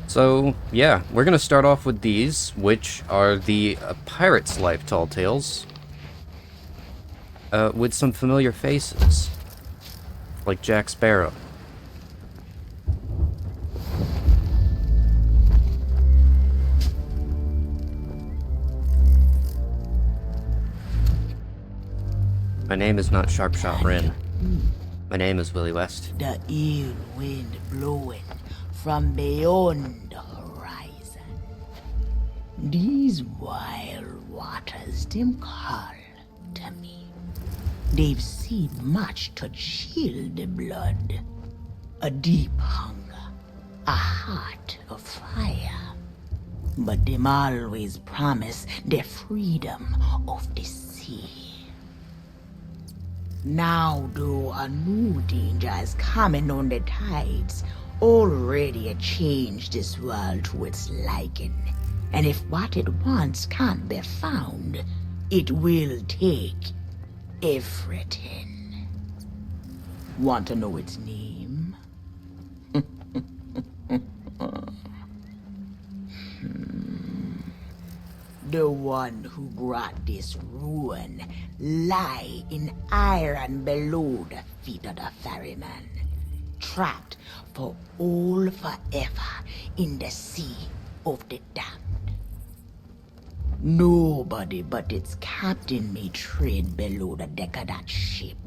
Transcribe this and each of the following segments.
So, yeah, we're gonna start off with these, which are the Pirate's Life Tall Tales, with some familiar faces, like Jack Sparrow. My name is not Sharpshot Rin. My name is Willie West. The ill wind blowing from beyond the horizon. These wild waters them call to me. They've seen much to chill the blood. A deep hunger, a heart of fire. But them always promise the freedom of the sea. Now, though, a new danger is coming on the tides, already it changed this world to its liking. And if what it wants can't be found, it will take everything. Want to know its name? The one who brought this ruin lie in iron below the feet of the ferryman, trapped for all forever in the sea of the damned. Nobody but its captain may tread below the deck of that ship.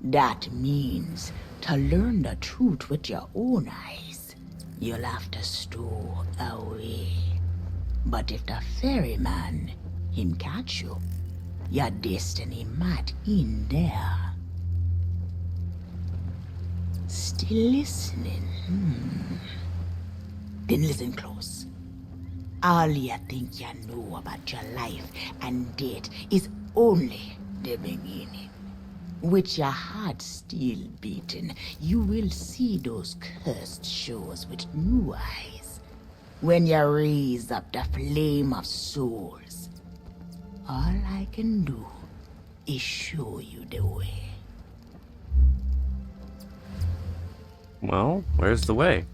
That means to learn the truth with your own eyes, you'll have to stow away. But if the ferryman, him catch you, your destiny might in there. Still listening? Then listen close. All you think you know about your life and death is only the beginning. With your heart still beating, you will see those cursed shores with new eyes. When you raise up the flame of souls, all I can do is show you the way. Well, where's the way?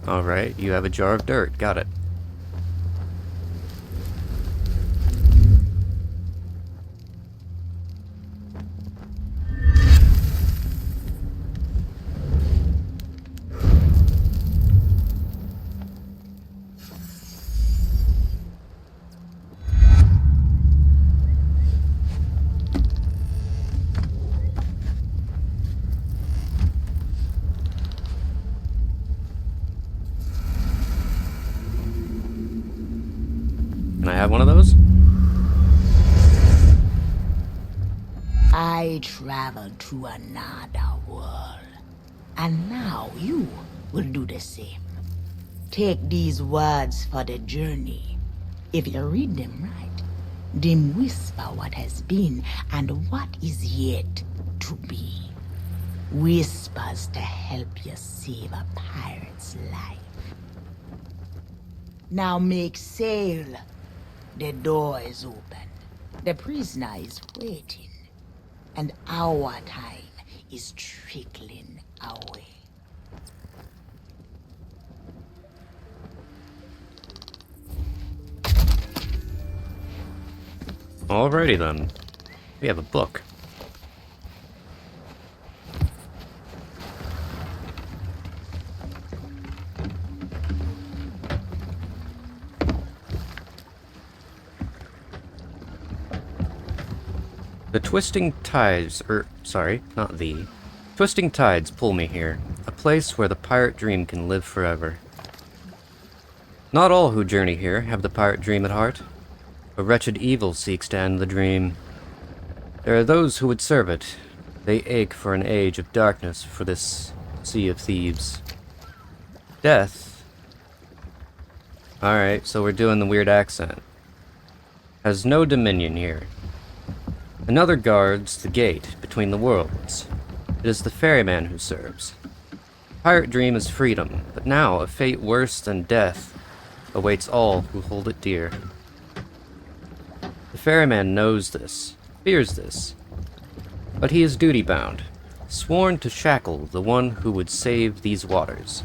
Alright, you have a jar of dirt, got it. Can I have one of those? I traveled to another world, and now you will do the same. Take these words for the journey. If you read them right, them whisper what has been and what is yet to be. Whispers to help you save a pirate's life. Now make sail. The door is open. The prisoner is waiting. And our time is trickling away. Alrighty then. We have a book. The twisting tides, twisting tides pull me here, a place where the pirate dream can live forever. Not all who journey here have the pirate dream at heart. A wretched evil seeks to end the dream. There are those who would serve it. They ache for an age of darkness for this sea of thieves. Death. Alright, so we're doing the weird accent. Has no dominion here. Another guards the gate between the worlds. It is the ferryman who serves. Pirate dream is freedom, but now a fate worse than death. awaits all who hold it dear. The ferryman knows this, fears this, but he is duty-bound, sworn to shackle the one who would save these waters.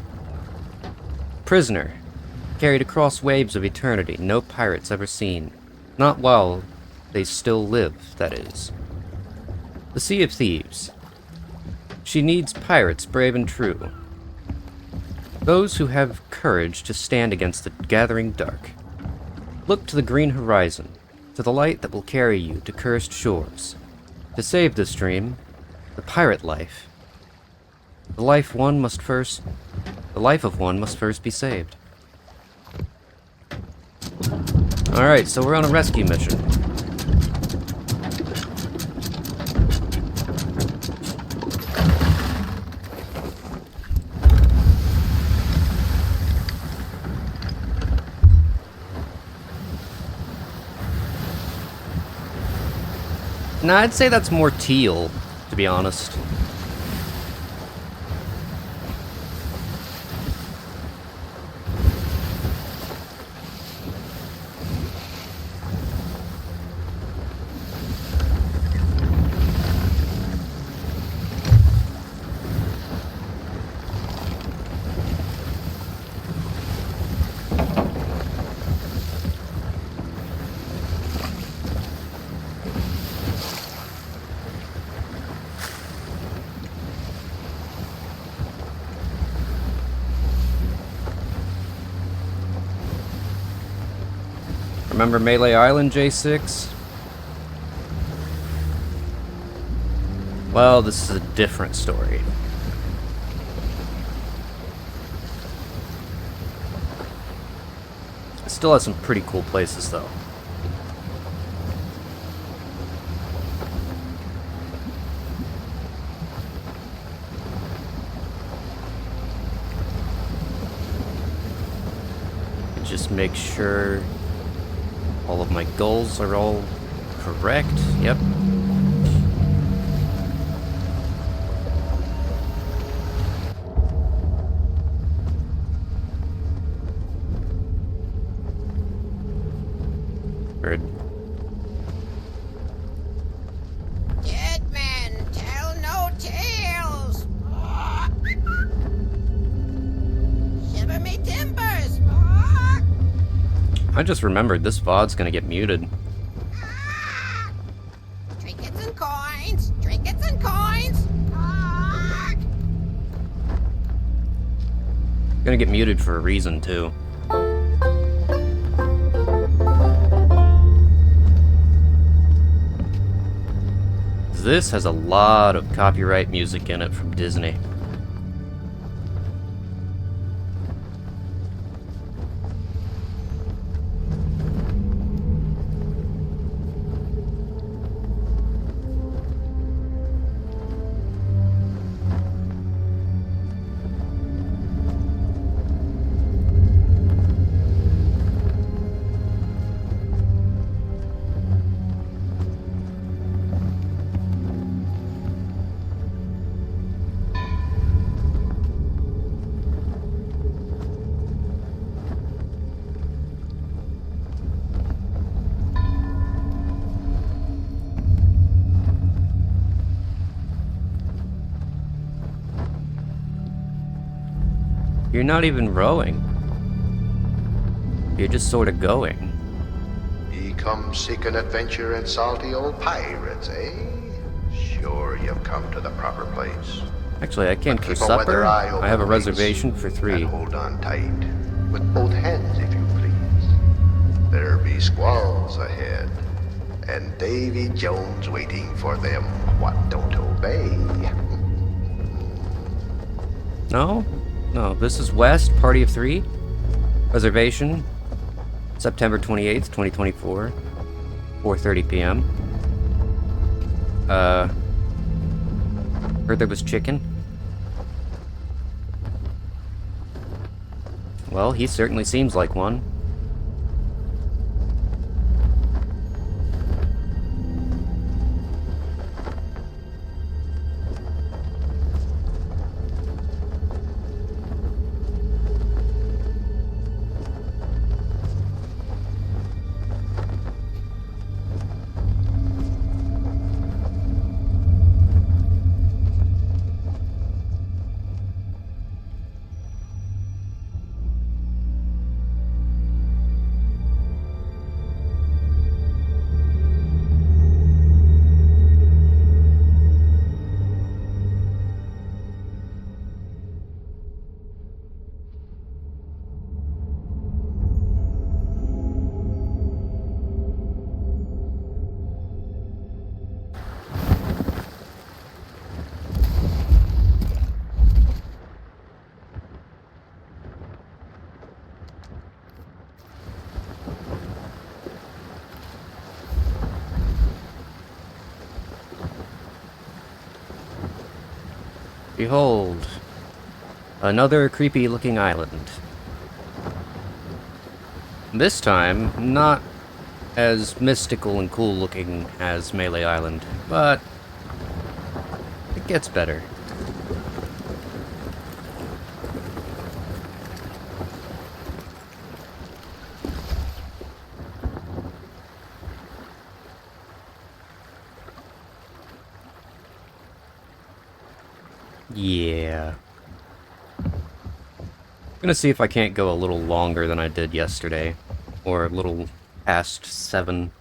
Prisoner, carried across waves of eternity no pirates ever seen, not while they still live, that is. The Sea of Thieves. She needs pirates brave and true, those who have courage to stand against the gathering dark. Look to the green horizon, to the light that will carry you to cursed shores. To save this dream, the pirate life, the life of one must first be saved. Alright, so we're on a rescue mission. Nah, I'd say that's more teal, to be honest. Remember Melee Island, J6? Well, this is a different story. It still has some pretty cool places, though. Just make sure all of my goals are all correct. Yep. Bird. Dead men tell no tales. Shiver me timbers. I just remembered this VOD's gonna get muted. Trinkets and coins. Trinkets and coins. Gonna get muted for a reason, too. This has a lot of copyright music in it from Disney. You're not even rowing. You're just sort of going. Ye come seeking adventure and salty old pirates, eh? Sure, you've come to the proper place. Actually, I came But for keep a weather supper. eye I have a open, mates, reservation for 3. And hold on tight, with both hands, if you please. There be squalls ahead, and Davy Jones waiting for them what don't obey. No? No, this is West, Party of 3. Reservation, September 28th, 2024, 4:30 p.m. Heard there was chicken. Well, he certainly seems like one. Behold, another creepy-looking island. This time, not as mystical and cool-looking as Melee Island, but it gets better. Yeah. I'm gonna see if I can't go a little longer than I did yesterday. Or a little past 7.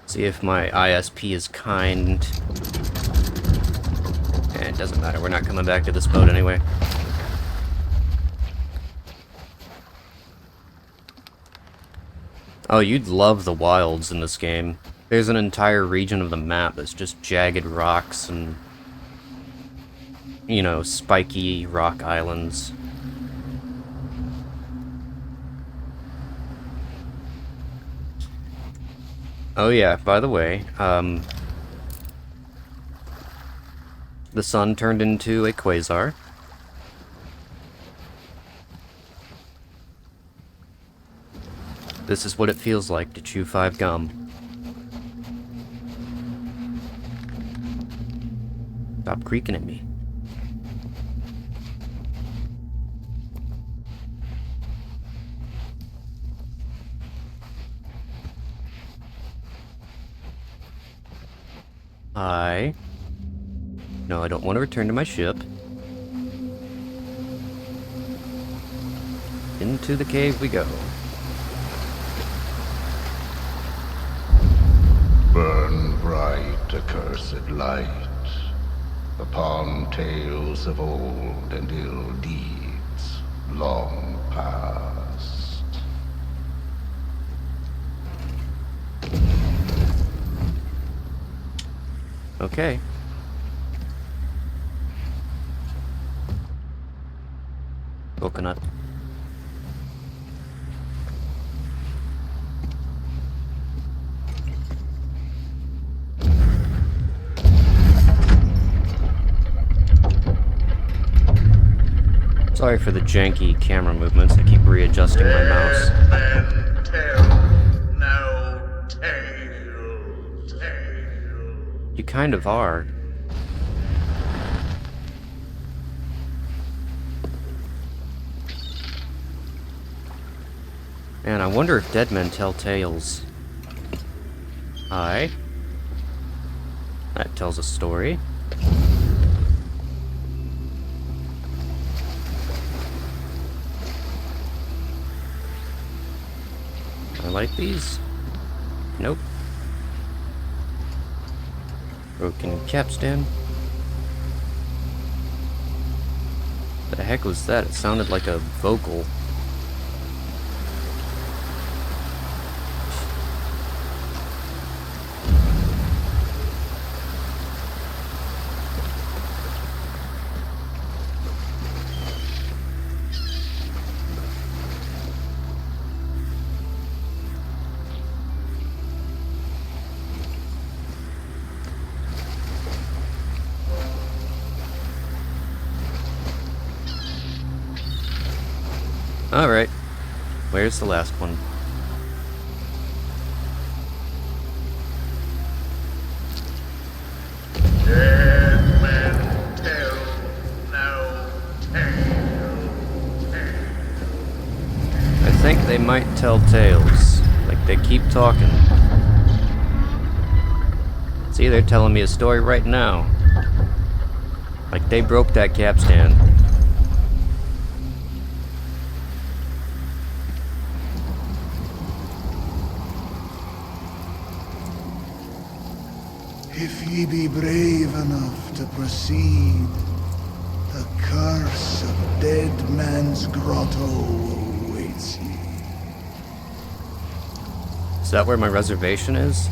See if my ISP is kind. It doesn't matter, we're not coming back to this boat anyway. Oh, you'd love the wilds in this game. There's an entire region of the map that's just jagged rocks and, you know, spiky rock islands. Oh yeah, by the way, the sun turned into a quasar. This is what it feels like to chew 5 gum. Stop creaking at me. No, I don't want to return to my ship. Into the cave we go. Burn bright, accursed light, upon tales of old and ill deeds long past. Okay. Coconut. Sorry for the janky camera movements. I keep readjusting my mouse. Men tell no tale. You kind of are. Man, I wonder if dead men tell tales. Aye. That tells a story. I like these. Nope. Broken capstan. The heck was that? It sounded like a vocal. Alright. Where's the last one? Dead men tell no tale. I think they might tell tales. Like they keep talking. See, they're telling me a story right now. Like they broke that capstan. If ye be brave enough to proceed, the curse of Dead Man's Grotto awaits ye. Is that where my reservation is?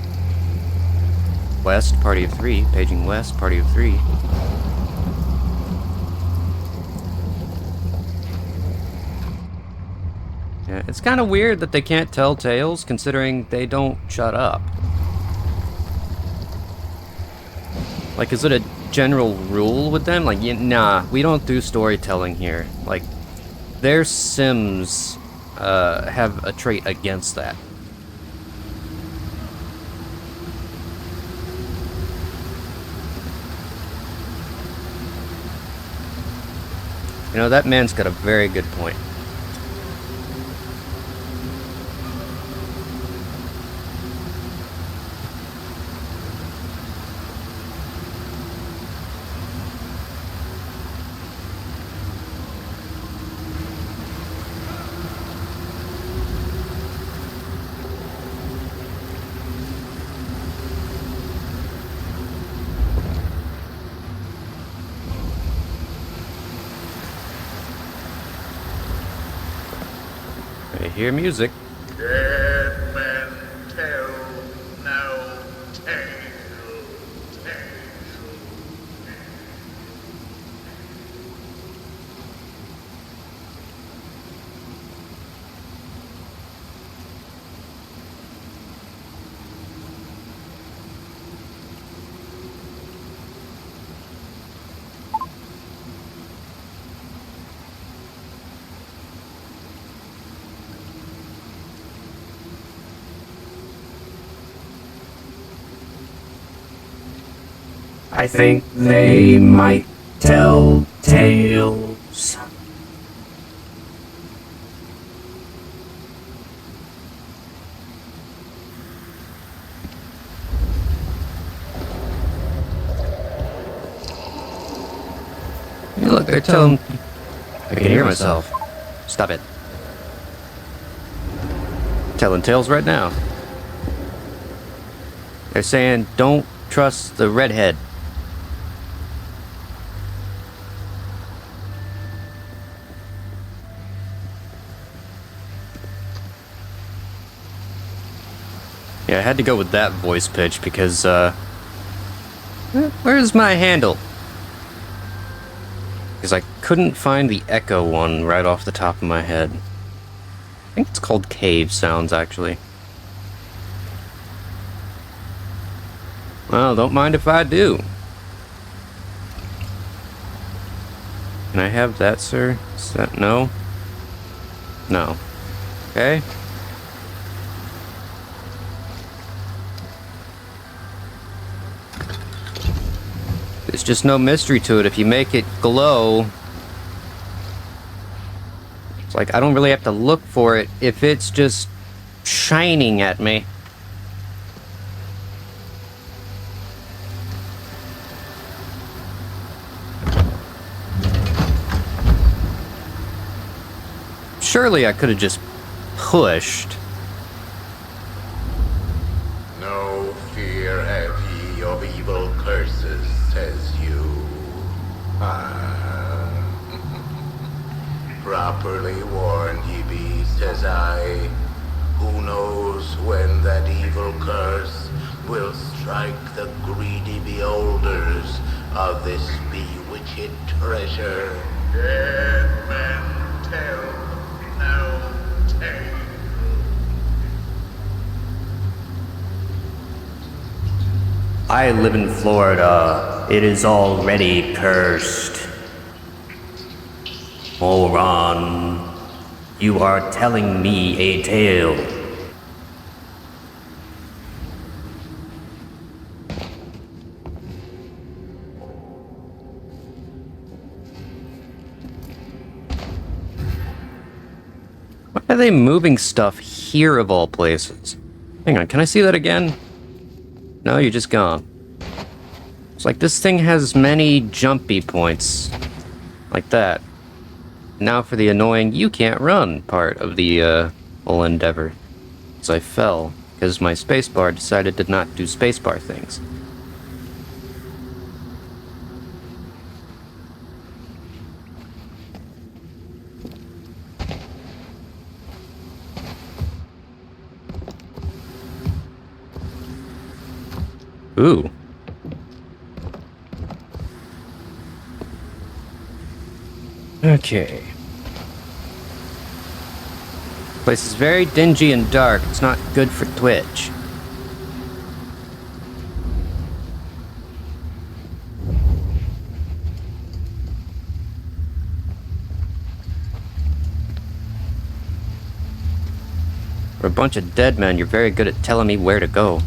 West, party of 3. Paging west, party of 3. Yeah, it's kind of weird that they can't tell tales, considering they don't shut up. Like, is it a general rule with them. Like, nah, we don't do storytelling here. Like, their Sims have a trait against that. You know, that man's got a very good point. I hear music. Dead men tell no tale. I think they might tell tales. Hey, look, they're telling... I can hear myself. Stop it. Telling tales right now. They're saying, don't trust the redhead. Yeah, I had to go with that voice pitch because, where's my handle? Because I couldn't find the echo one right off the top of my head. I think it's called cave sounds, actually. Well, don't mind if I do. Can I have that, sir? Is that... no? No. Okay. There's just no mystery to it. If you make it glow... it's like, I don't really have to look for it if it's just shining at me. Surely I could have just pushed. No fear have ye of evil curses, says you. Properly warned ye be, says I. Who knows when that evil curse will strike the greedy beholders of this bewitched treasure. Dead men tell no tale. I live in Florida. It is already cursed. Moron, you are telling me a tale. Why are they moving stuff here of all places? Hang on, can I see that again? No, you're just gone. It's like this thing has many jumpy points. Like that. Now for the annoying you can't run part of the whole endeavor. So I fell, because my spacebar decided to not do spacebar things. Ooh. Okay. Place is very dingy and dark. It's not good for Twitch. For a bunch of dead men, you're very good at telling me where to go.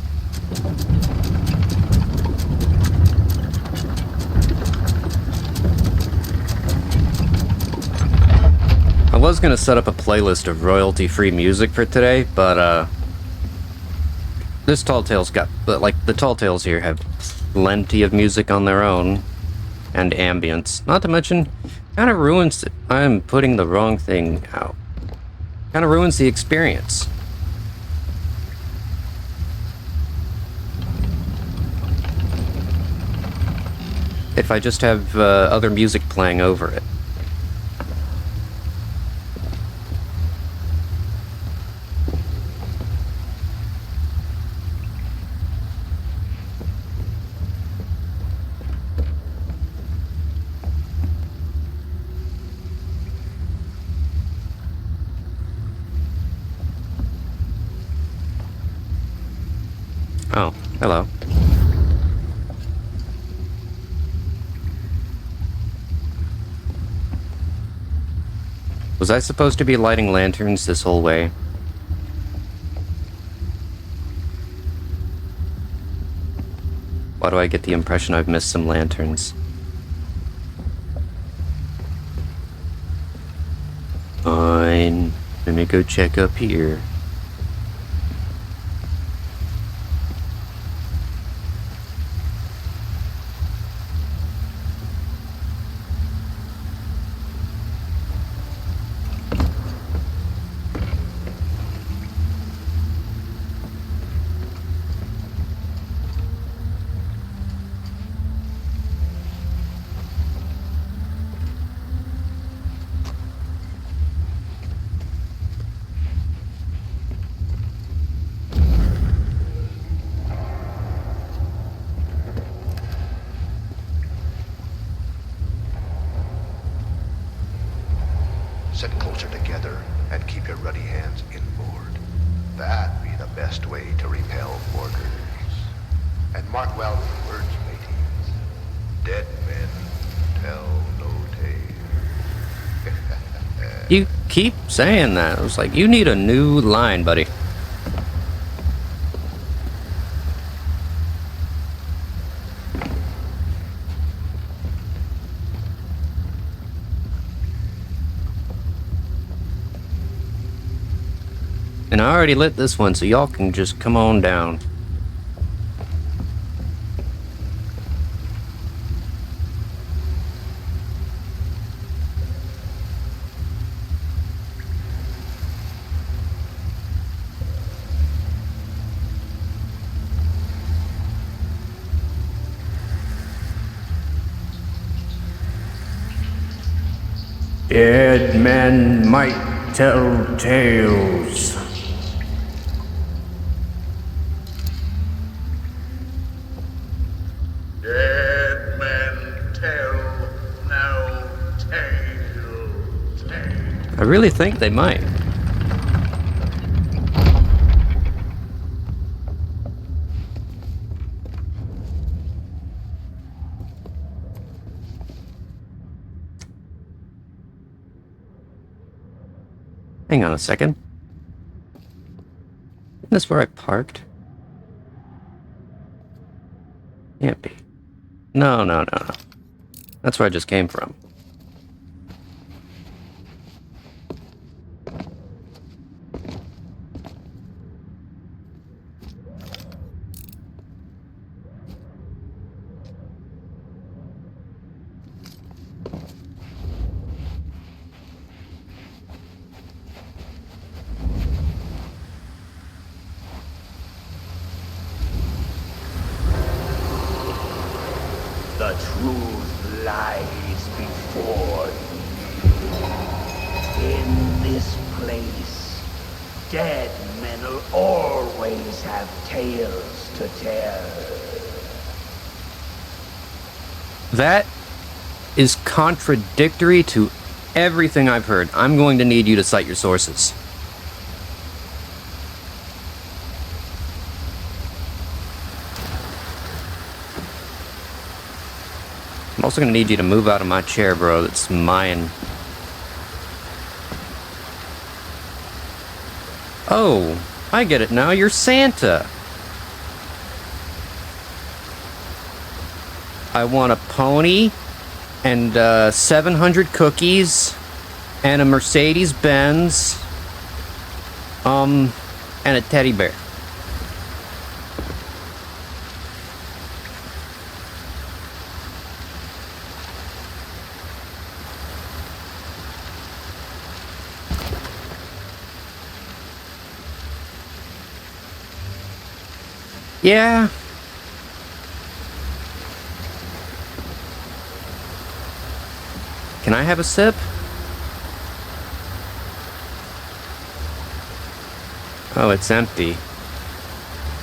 I was gonna set up a playlist of royalty-free music for today, but this Tall Tales the Tall Tales here have plenty of music on their own, and ambience. Not to mention, kind of ruins it. I'm putting the wrong thing out. Kind of ruins the experience. If I just have other music playing over it. Oh, hello. Was I supposed to be lighting lanterns this whole way? Why do I get the impression I've missed some lanterns? Fine. Let me go check up here. Sit closer together and keep your ruddy hands inboard. That be the best way to repel boarders. And mark well the words, mateys. Dead men tell no tales. You keep saying that. I was like, you need a new line, buddy. And I already lit this one, so y'all can just come on down. Dead men might tell tales. Dead men tell no tales. I really think they might. Hang on a second. Isn't this where I parked? Can't be. No. That's where I just came from. The truth lies before you. In this place, dead men will always have tales to tell. That is contradictory to everything I've heard. I'm going to need you to cite your sources. I'm also going to need you to move out of my chair, bro. That's mine. Oh, I get it now. You're Santa. I want a pony and 700 cookies and a Mercedes Benz, and a teddy bear. Yeah. Can I have a sip? Oh, it's empty.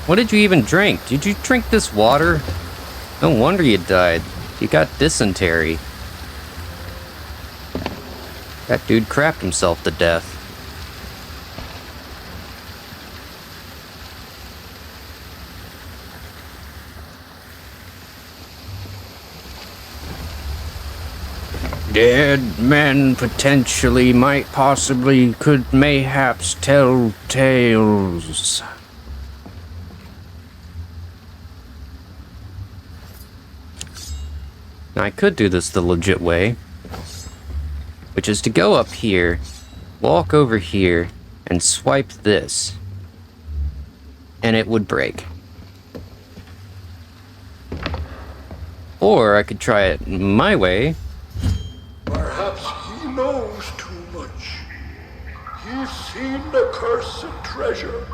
What did you even drink? Did you drink this water? No wonder you died. You got dysentery. That dude crapped himself to death. Dead men potentially might possibly could mayhaps tell tales. Now I could do this the legit way, which is to go up here, walk over here, and swipe this, and it would break. Or I could try it my way. Perhaps he knows too much. He's seen the cursed treasure.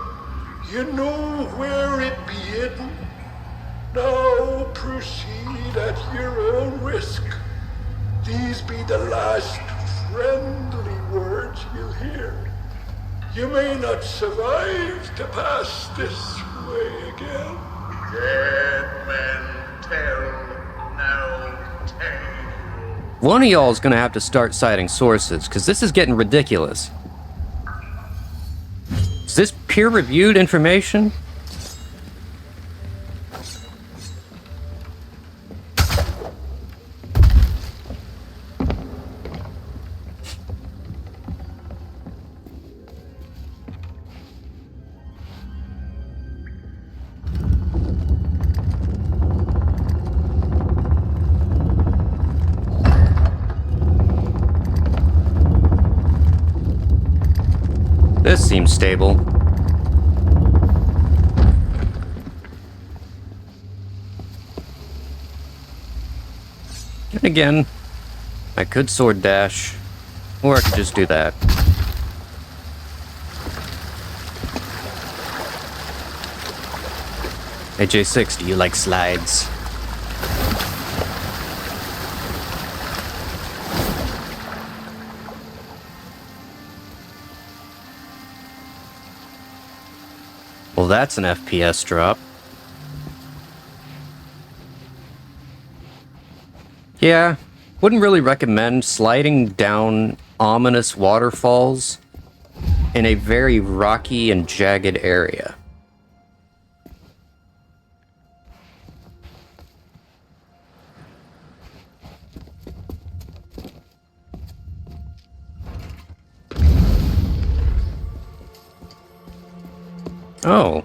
You know where it be hidden. Now proceed at your own risk. These be the last friendly words you'll hear. You may not survive to pass this way again. Dead men tell no tale. One of y'all is gonna have to start citing sources, because this is getting ridiculous. Is this peer-reviewed information? This seems stable. And again, I could sword dash, or I could just do that. Hey J6, do you like slides? Well, that's an FPS drop. Yeah, wouldn't really recommend sliding down ominous waterfalls in a very rocky and jagged area. Oh.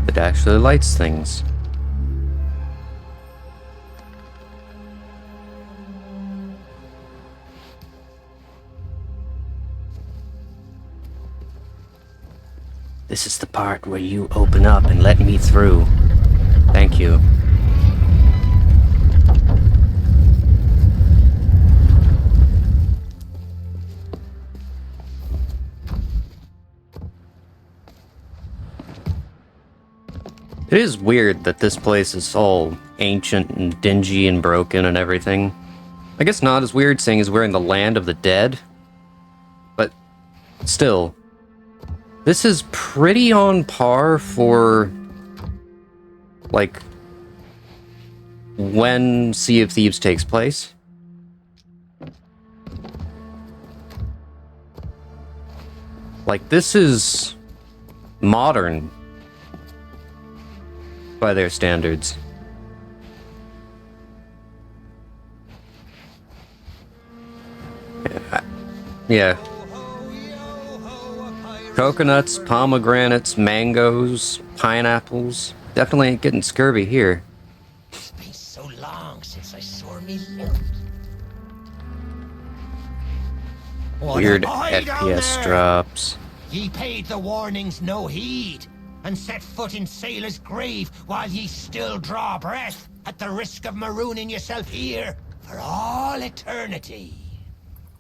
It actually lights things. This is the part where you open up and let me through. Thank you. It is weird that this place is all ancient and dingy and broken and everything. I guess not as weird seeing as we're in the land of the dead. But still, this is pretty on par for, like, when Sea of Thieves takes place. Like, this is modern by their standards. Yeah. Coconuts, pomegranates, mangoes, pineapples. Definitely ain't getting scurvy here. It's been so long since I saw me loot. Weird FPS drops. Ye paid the warnings no heed, and set foot in Sailor's grave while ye still draw breath, at the risk of marooning yourself here for all eternity.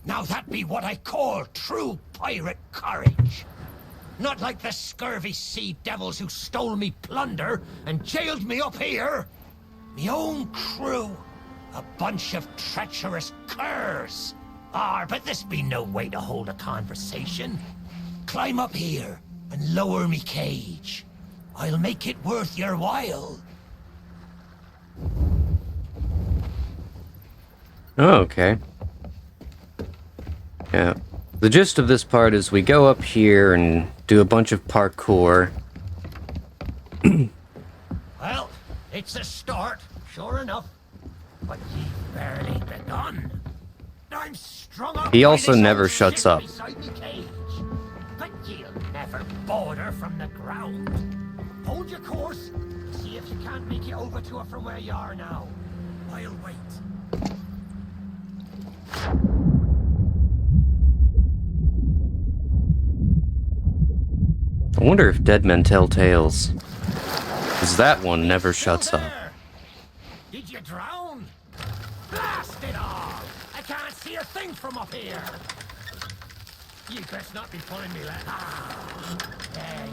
Now that be what I call true pirate courage. Not like the scurvy sea devils who stole me plunder and jailed me up here. Me own crew, a bunch of treacherous curs. But this be no way to hold a conversation. Climb up here and lower me cage. I'll make it worth your while. Oh, okay. Yeah. The gist of this part is we go up here and do a bunch of parkour. Well, it's a start, sure enough. But you've barely begun. I'm strung up. He by also this never old shuts shit up. beside me cage. But you'll never border from the ground. Hold your course. See if you can't make it over to it from where you are now. I'll wait. I wonder if dead men tell tales. Because that one never shuts up. Did you drown? Blast it all! I can't see a thing from up here. You best not be pulling me like hey.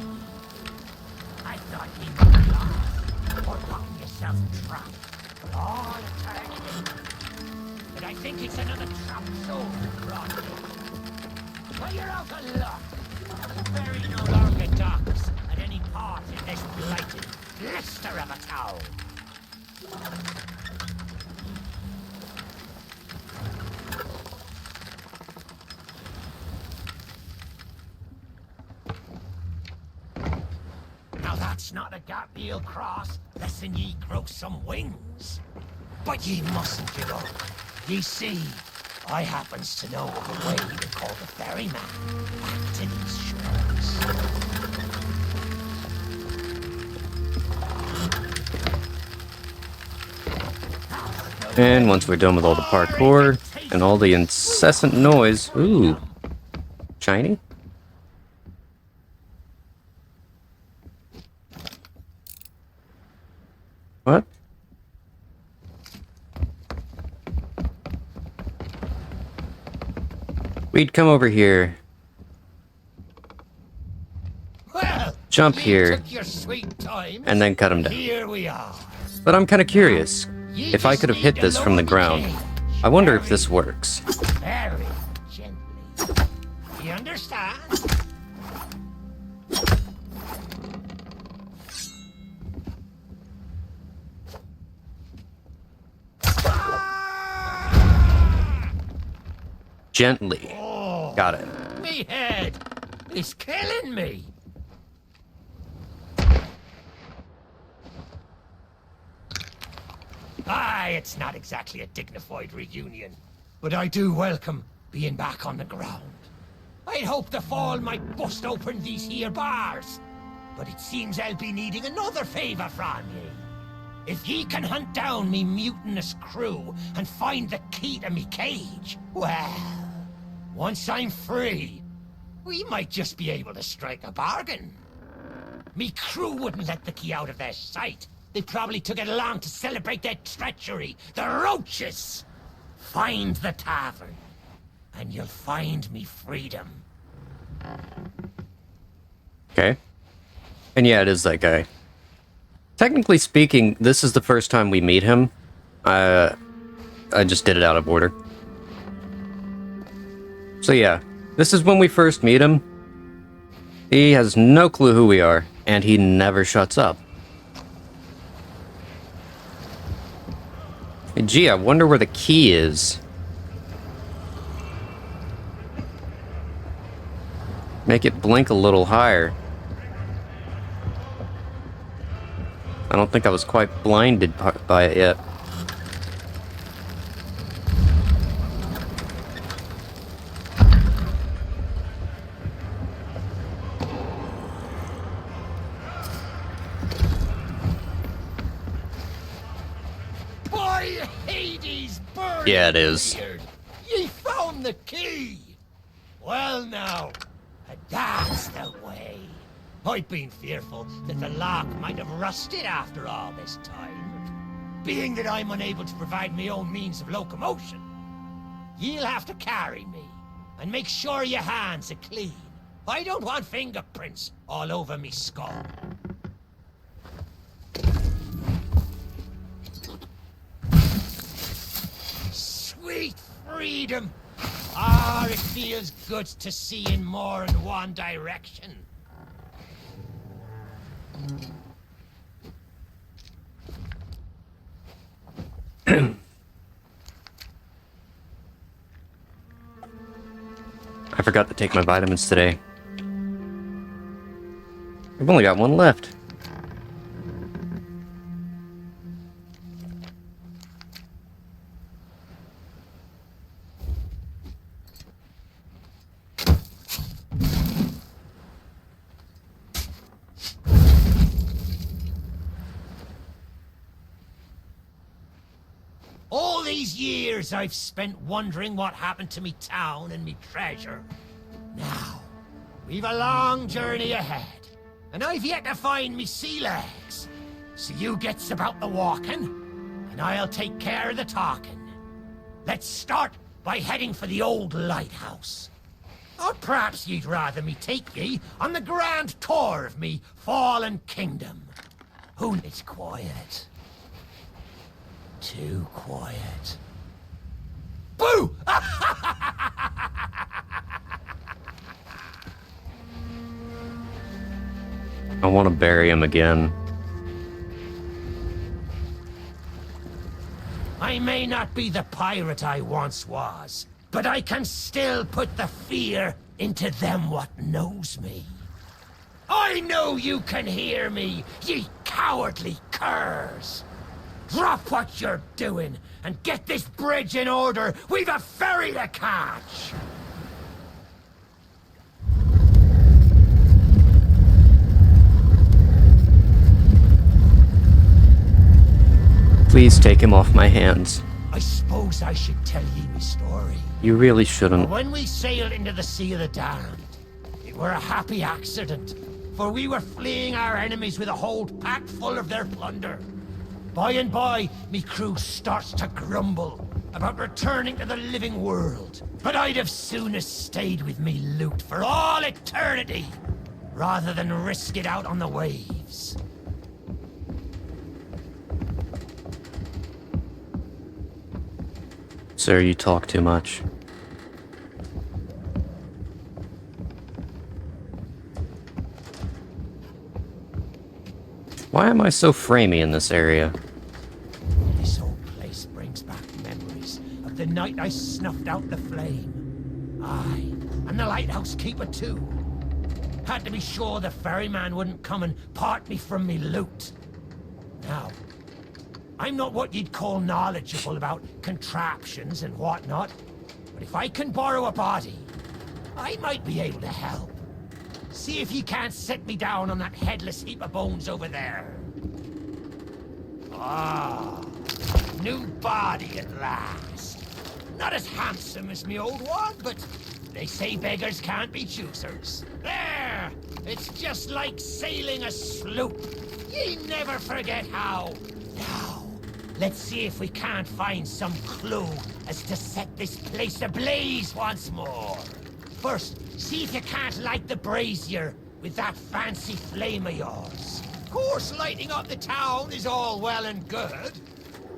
I thought you might be lost or gotten yourself trapped. All the time. But I think it's another trapped soul who brought you. Well, you're out of luck. Very no longer docks at any part in this blighted blister of a town. Now that's not a gap ye'll cross, less'n ye grow some wings. But ye mustn't give up. Ye see, I happens to know of a way to call the ferryman back to these shores. And once we're done with all the parkour and all the incessant noise... Ooh. Shiny? What? We'd come over here. Well, Jump ye here. took your sweet time. And then cut him down. Here we are. But I'm kind of curious. If I could have hit this from the ground, I wonder if this works. Very gently. You understand? Gently. Got it. Me head is killing me. Aye, it's not exactly a dignified reunion, but I do welcome being back on the ground. I'd hoped the fall might bust open these here bars, but it seems I'll be needing another favour from ye. If ye can hunt down me mutinous crew and find the key to me cage, well, once I'm free, we might just be able to strike a bargain. Me crew wouldn't let the key out of their sight. They probably took it along to celebrate their treachery. The roaches! Find the tavern, and you'll find me freedom. Okay. And yeah, it is that guy. Technically speaking, this is the first time we meet him. I just did it out of order. So yeah, this is when we first meet him. He has no clue who we are, and he never shuts up. Hey, gee, I wonder where the key is. Make it blink a little higher. I don't think I was quite blinded by it yet. Hades burning Yeah, it is. beard. Ye found the key. Well now, that's the way. I've been fearful that the lock might have rusted after all this time. Being that I'm unable to provide my own means of locomotion, you'll have to carry me, and make sure your hands are clean. I don't want fingerprints all over me skull. Sweet freedom! Ah, it feels good to see in more than one direction. I forgot to take my vitamins today. I've only got one left. All these years I've spent wondering what happened to me town and me treasure. Now, we've a long journey ahead, and I've yet to find me sea legs. So you gets about the walking, and I'll take care of the talking. Let's start by heading for the old lighthouse. Or perhaps you'd rather me take ye on the grand tour of me fallen kingdom. Who needs quiet? Too quiet. Boo! I want to bury him again. I may not be the pirate I once was, but I can still put the fear into them what knows me. I know you can hear me, ye cowardly curs! Drop what you're doing and get this bridge in order. We've a ferry to catch. Please take him off my hands. I suppose I should tell ye me story. You really shouldn't. When we sailed into the Sea of the Damned, it were a happy accident, for we were fleeing our enemies with a hold packed full of their plunder. By and by, me crew starts to grumble about returning to the living world. But I'd have soonest stayed with me loot for all eternity, rather than risk it out on the waves. Sir, you talk too much. Why am I so framey in this area? This old place brings back memories of the night I snuffed out the flame. Aye, and the lighthouse keeper too. Had to be sure the ferryman wouldn't come and part me from me loot. Now, I'm not what you'd call knowledgeable about contraptions and whatnot, but if I can borrow a body, I might be able to help. See if you can't set me down on that headless heap of bones over there. Ah, new body at last. Not as handsome as me old one, but they say beggars can't be choosers. There! It's just like sailing a sloop. Ye never forget how. Now, let's see if we can't find some clue as to set this place ablaze once more. First, see if you can't light the brazier with that fancy flame of yours. Of course, lighting up the town is all well and good,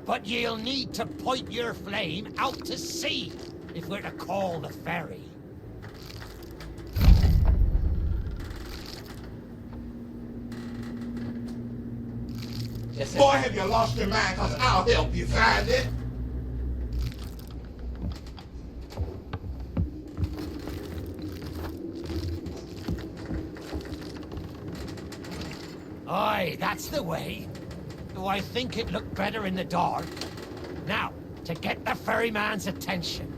but you'll need to point your flame out to sea if we're to call the ferry. Boy, have you lost your mind, cause I'll help you find it. Aye, that's the way. Though I think it looked better in the dark. Now, to get the ferryman's attention.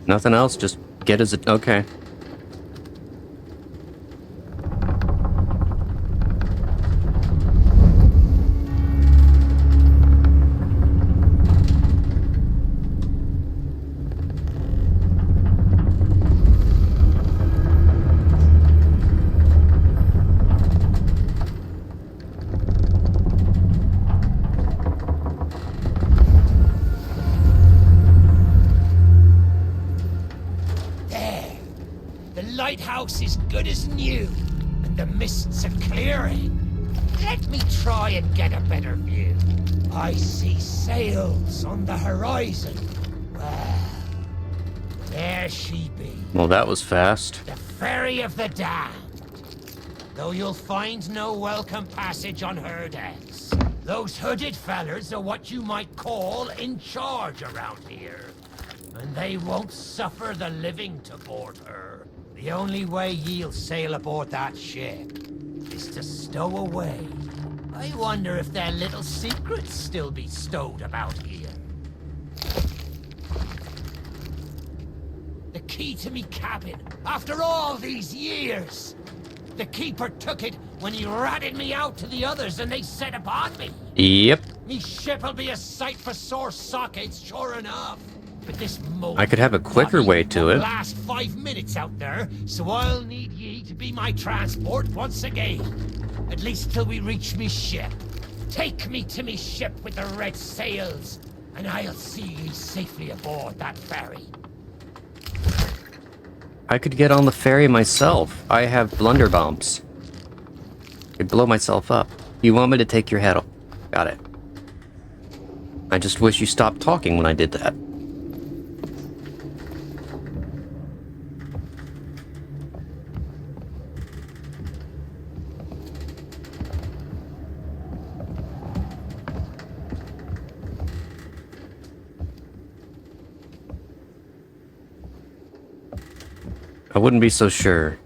Nothing else? Just get his... Okay. lighthouse is good as new, and the mists are clearing. Let me try and get a better view. I see sails on the horizon. Well, there she be. Well, that was fast. The Ferry of the Damned. Though you'll find no welcome passage on her decks. Those hooded fellers are what you might call in charge around here. And they won't suffer the living to board her. The only way ye'll sail aboard that ship is to stow away. I wonder if their little secrets still be stowed about here. The key to me cabin, after all these years. The keeper took it when he ratted me out to the others and they set upon me. Yep. Me ship'll be a sight for sore sockets, sure enough. But this I could have a quicker way to it. Last 5 minutes out there, so I'll need ye to be my transport once again. At least till we reach me ship. Take me to me ship with the red sails, and I'll see ye safely aboard that ferry. I could get on the ferry myself. I have blunderbombs. I'd blow myself up. You want me to take your head off? Got it. I just wish you stopped talking when I did that. I wouldn't be so sure.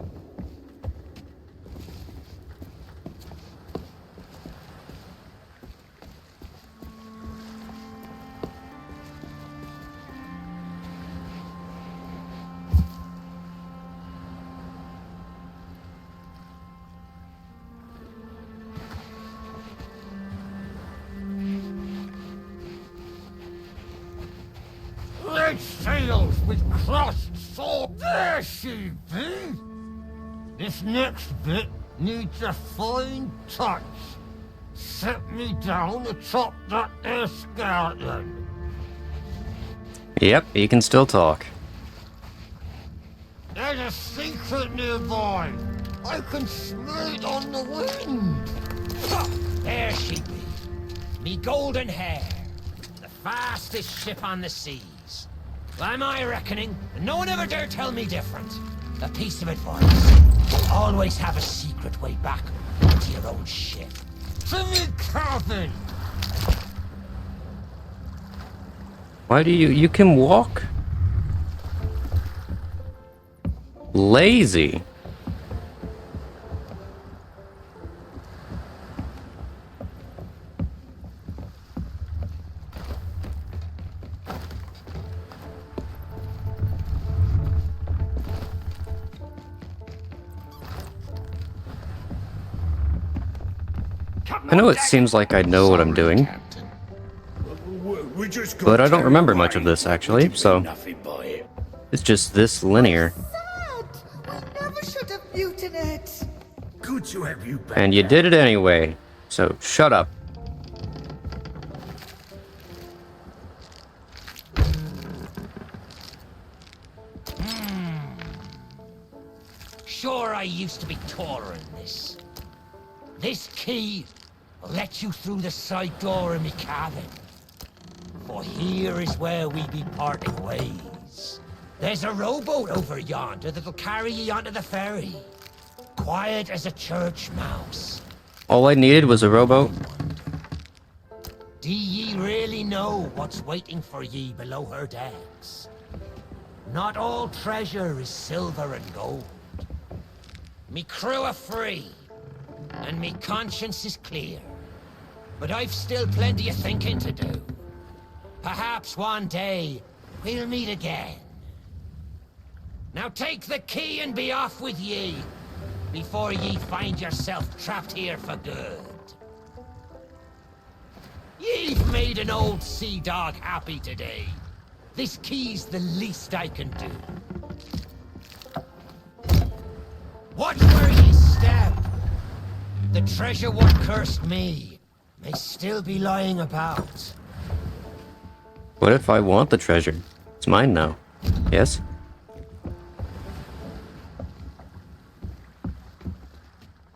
Red sails with crossed sword. There she be. This next bit needs a fine touch. Set me down atop that there skeleton. Yep, you can still talk. There's a secret nearby. I can smell it on the wind. There she be. Me golden hair. The fastest ship on the seas. By my reckoning, and no one ever dare tell me different. A piece of advice. Always have a secret way back into your own ship. To me cabin. Why do you can walk? Lazy. I know it seems like I know what I'm doing, but I don't remember much of this actually, so it's just this linear. Sad. I never should have mutinied. Good to have you back. And you did it anyway, so shut up. Sure, I used to be taller than this. This key will let you through the side door of me cabin. For here is where we be parting ways. There's a rowboat over yonder that'll carry ye onto the ferry. Quiet as a church mouse. All I needed was a rowboat. Do ye really know what's waiting for ye below her decks? Not all treasure is silver and gold. Me crew are free, and me conscience is clear. But I've still plenty of thinking to do. Perhaps one day, we'll meet again. Now take the key and be off with ye, before ye find yourself trapped here for good. Ye've made an old sea dog happy today. This key's the least I can do. Watch where ye step. The treasure what cursed me may still be lying about. What if I want the treasure? It's mine now. Yes?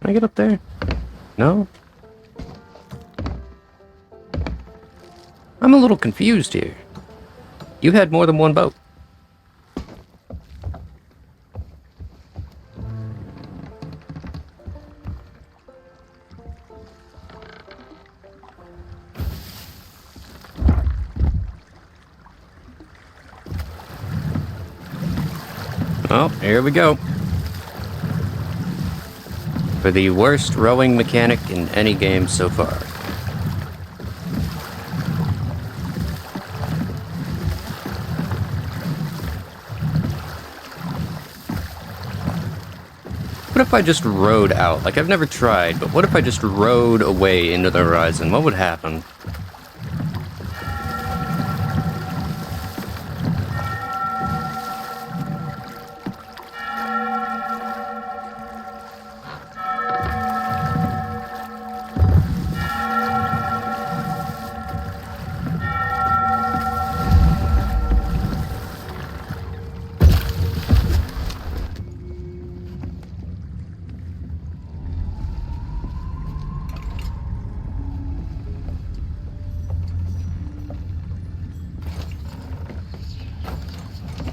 I get up there? No? I'm a little confused here. You had more than one boat. Oh, here we go. For the worst rowing mechanic in any game so far. What if I just rowed out? Like, I've never tried, but what if I just rowed away into the horizon? What would happen?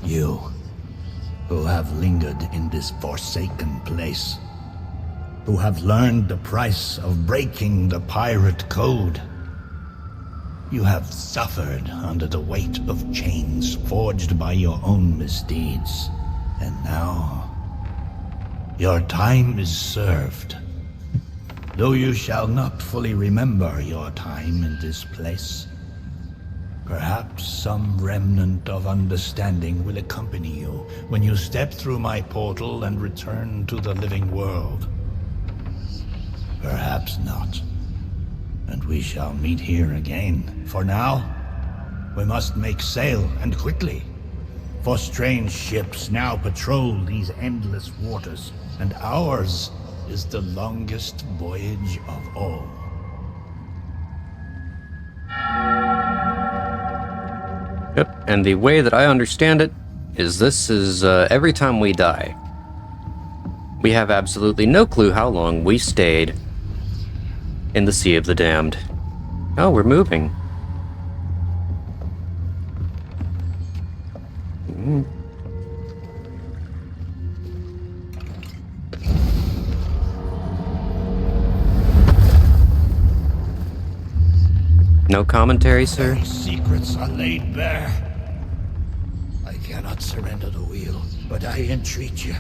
You, who have lingered in this forsaken place, who have learned the price of breaking the pirate code. You have suffered under the weight of chains forged by your own misdeeds. And now, your time is served. Though you shall not fully remember your time in this place, perhaps some remnant of understanding will accompany you when you step through my portal and return to the living world. Perhaps not. And we shall meet here again. For now, we must make sail, and quickly. For strange ships now patrol these endless waters, and ours is the longest voyage of all. Yep, and the way that I understand it is this is every time we die. We have absolutely no clue how long we stayed in the Sea of the Damned. Oh, we're moving. No commentary, sir? Secrets are laid bare. I cannot surrender the wheel, but I entreat you.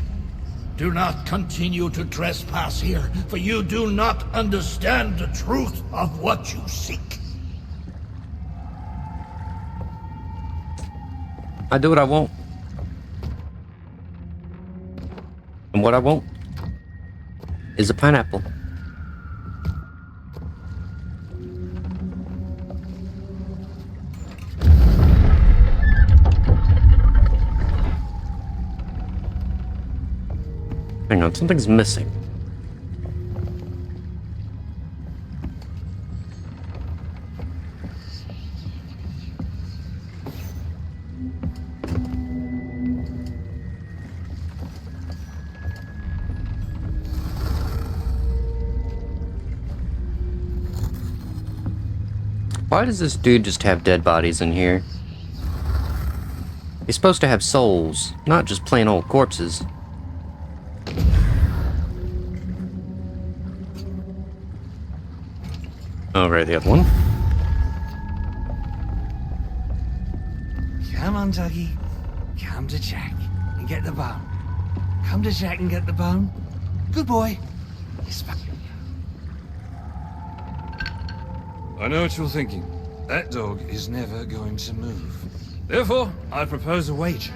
Do not continue to trespass here, for you do not understand the truth of what you seek. I do what I want. And what I want is a pineapple. Hang on, something's missing. Why does this dude just have dead bodies in here? He's supposed to have souls, not just plain old corpses. Oh, right, the other one. Come on, Dougie. Come to Jack and get the bone. Come to Jack and get the bone. Good boy. I know what you're thinking. That dog is never going to move. Therefore, I propose a wager.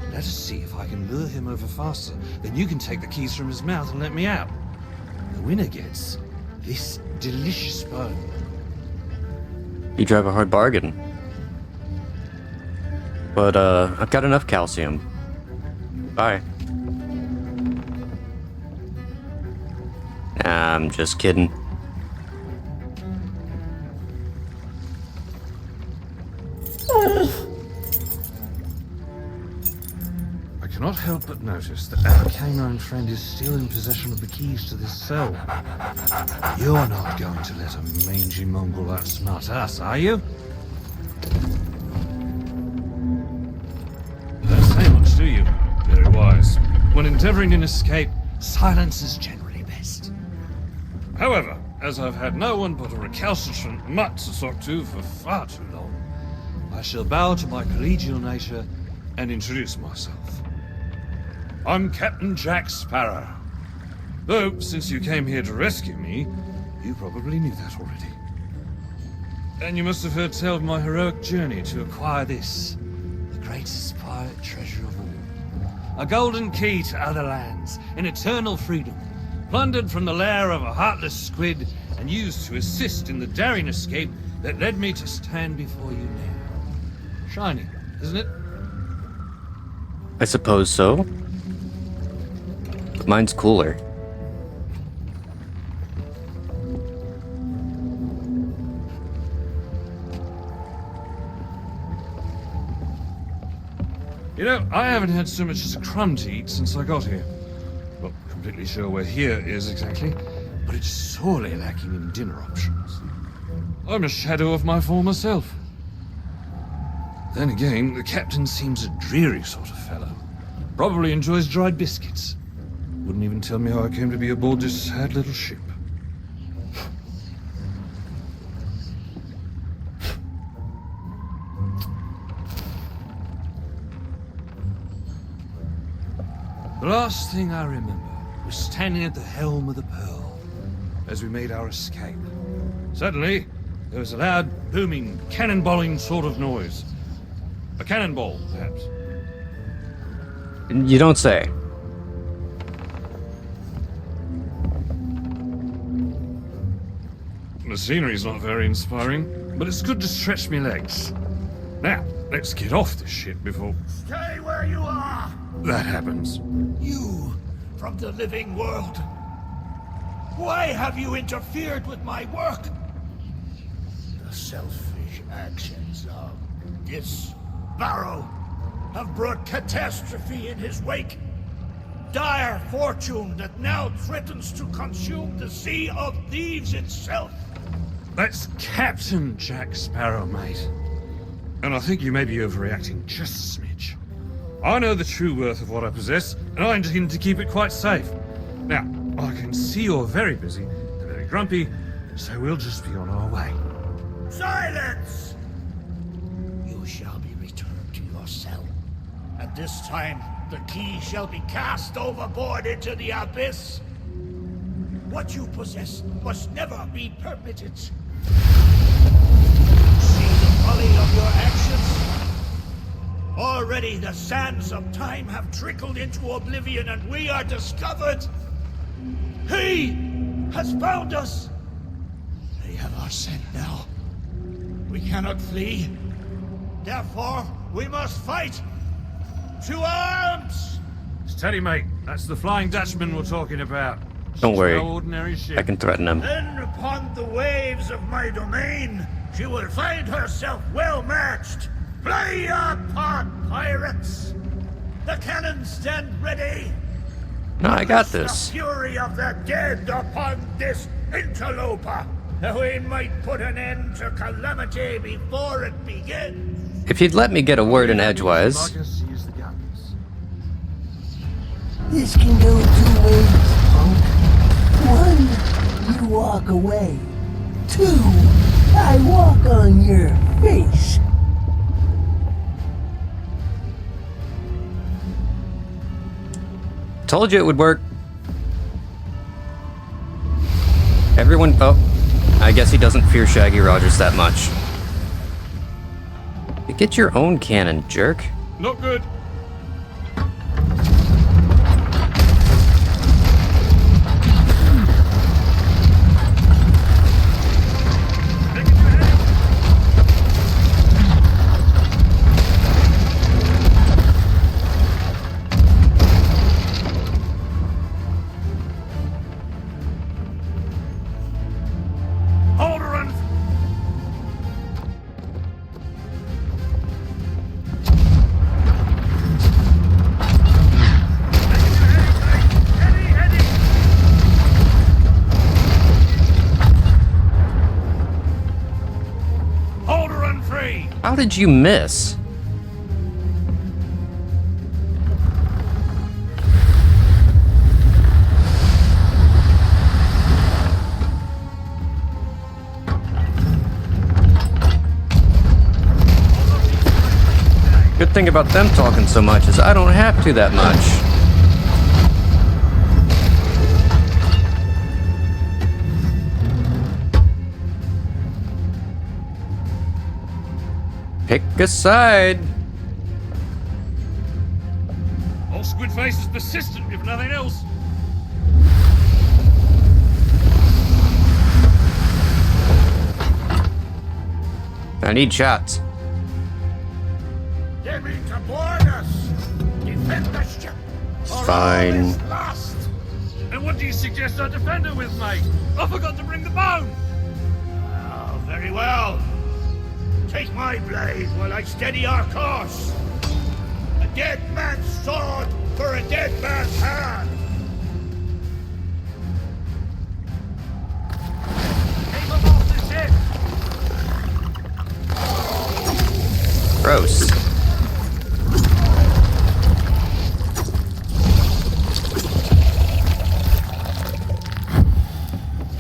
Let us see if I can lure him over faster, then you can take the keys from his mouth and let me out. The winner gets this delicious bone. You drive a hard bargain. But, I've got enough calcium. Bye. I'm just kidding. I cannot help but notice that our canine friend is still in possession of the keys to this cell. You're not going to let a mangy mongrel outsmart us, are you? Don't say much, do you? Very wise. When endeavoring an escape, silence is generally best. However, as I've had no one but a recalcitrant mutt to talk to for far too long, I shall bow to my collegial nature and introduce myself. I'm Captain Jack Sparrow. Though, since you came here to rescue me, you probably knew that already. And you must have heard tell of my heroic journey to acquire this, the greatest pirate treasure of all. A golden key to other lands, an eternal freedom, plundered from the lair of a heartless squid and used to assist in the daring escape that led me to stand before you now. Shiny, isn't it? I suppose so. But mine's cooler. You know, I haven't had so much as a crumb to eat since I got here. Not completely sure where here is exactly, but it's sorely lacking in dinner options. I'm a shadow of my former self. Then again, the captain seems a dreary sort of fellow. Probably enjoys dried biscuits. Wouldn't even tell me how I came to be aboard this sad little ship. The last thing I remember was standing at the helm of the Pearl as we made our escape. Suddenly, there was a loud, booming, cannonballing sort of noise. A cannonball, perhaps. You don't say. The scenery's not very inspiring, but it's good to stretch me legs. Now, let's get off this ship before Stay where you are! that happens. You, from the living world. Why have you interfered with my work? The selfish actions of this Sparrow have brought catastrophe in his wake. Dire fortune that now threatens to consume the Sea of Thieves itself. That's Captain Jack Sparrow, mate. And I think you may be overreacting just a smidge. I know the true worth of what I possess, and I intend to keep it quite safe. Now, I can see you're very busy and very grumpy, so we'll just be on our way. Silence! You shall be returned to your cell. And this time, the key shall be cast overboard into the abyss. What you possess must never be permitted. See the folly of your actions? Already the sands of time have trickled into oblivion and we are discovered. He has found us. They have our scent now. We cannot flee. Therefore, we must fight. To arms! Steady, mate. That's the Flying Dutchman we're talking about. Don't She's worry. no ordinary ship. I can threaten him. Then upon the waves of my domain, she will find herself well matched. Play your part, pirates! The cannons stand ready! No, I got The this. fury of the dead upon this interloper, that we might put an end to calamity before it begins. If you'd let me get a word in edgewise. Like us to use the guns. This can go two ways, punk. One, you walk away. Two, I walk on your face. Told you it would work. Everyone... Oh, I guess he doesn't fear Shaggy Rogers that much. You get your own cannon, jerk. Not good. did you miss? Good thing about them talking so much is I don't have to that much. Pick a side. Old Squidface is persistent, if nothing else. I need shots. They mean to board us. Defend the ship. or Fine. all is lost. And what do you suggest I defend her with, mate? I forgot to bring the bone. Oh, very well. Take my blade while I steady our course. A dead man's sword for a dead man's hand. Aim them off the ship. Gross.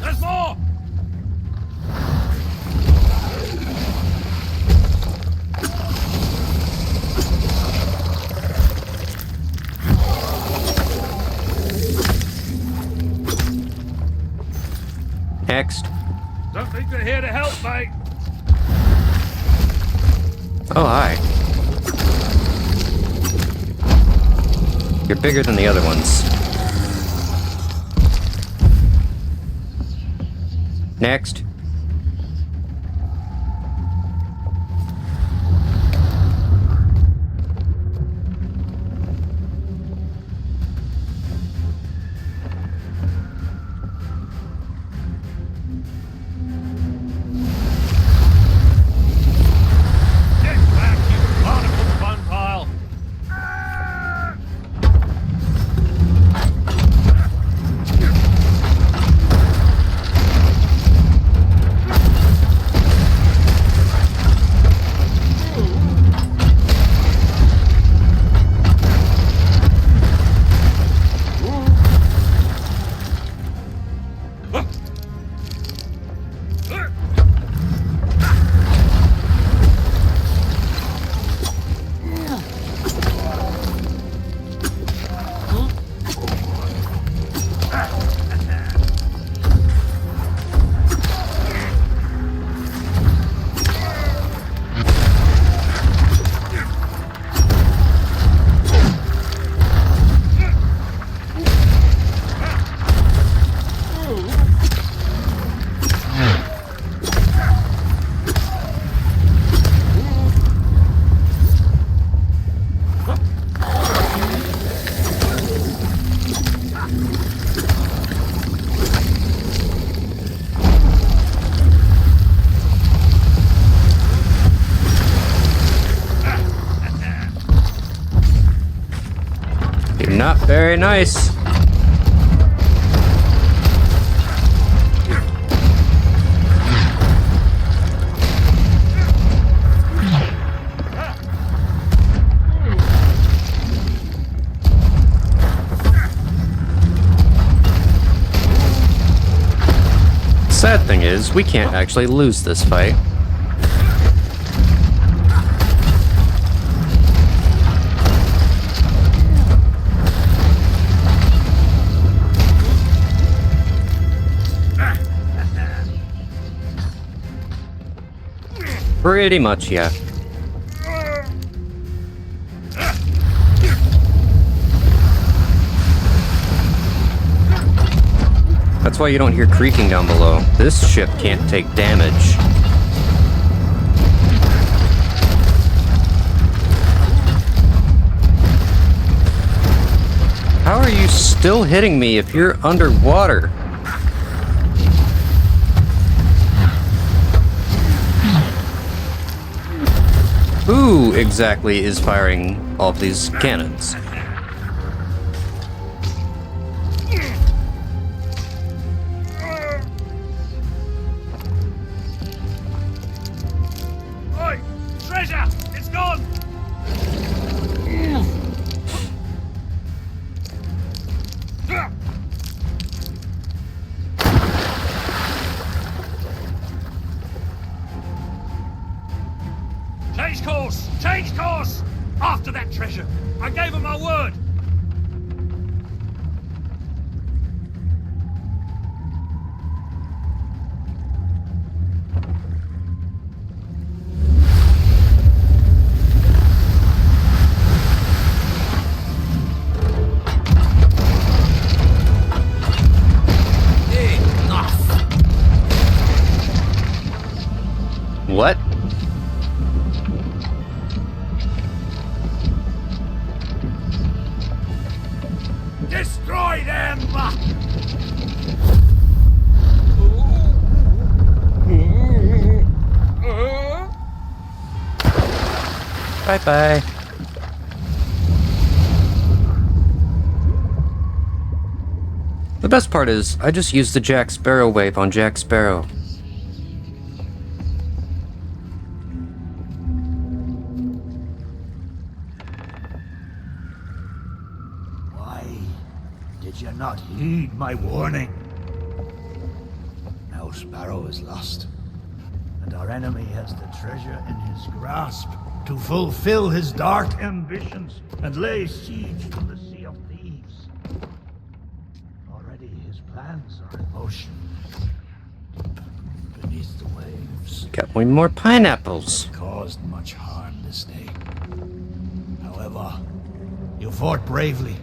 There's more. Next. Don't think they're here to help, mate. Oh, hi. You're bigger than the other ones. Next. Get back, you barnacle fun pile. You're not very nice. Sad thing is, we can't actually lose this fight. Pretty much, yeah. That's why you don't hear creaking down below. This ship can't take damage. How are you still hitting me if you're underwater? Who exactly is firing all of these cannons? Oi! Treasure! Destroy them! Bye-bye. The best part is, I just used the Jack Sparrow wave on Jack Sparrow. Why did you not heed my warning? Now Sparrow is lost, and our enemy has the treasure in his grasp to fulfill his dark ambitions and lay siege to the Sea of Thieves. Already his plans are in motion. Deep beneath the waves. Got one more pineapples. Caused much harm this day. However, you fought bravely.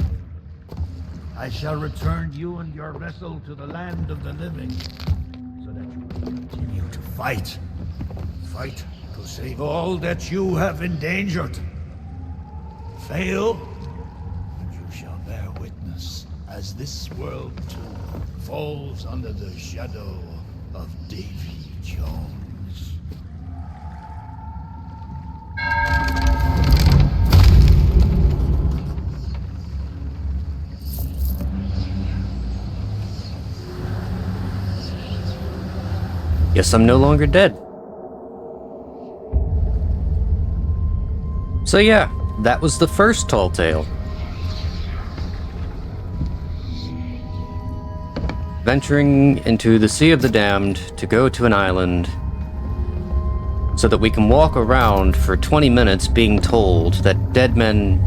I shall return you and your vessel to the land of the living, so that you may continue to fight. Fight to save all that you have endangered. Fail, and you shall bear witness as this world too falls under the shadow of Davy Jones. Guess I'm no longer dead. So yeah, that was the first tall tale. Venturing into the Sea of the Damned to go to an island so that we can walk around for 20 minutes being told that dead men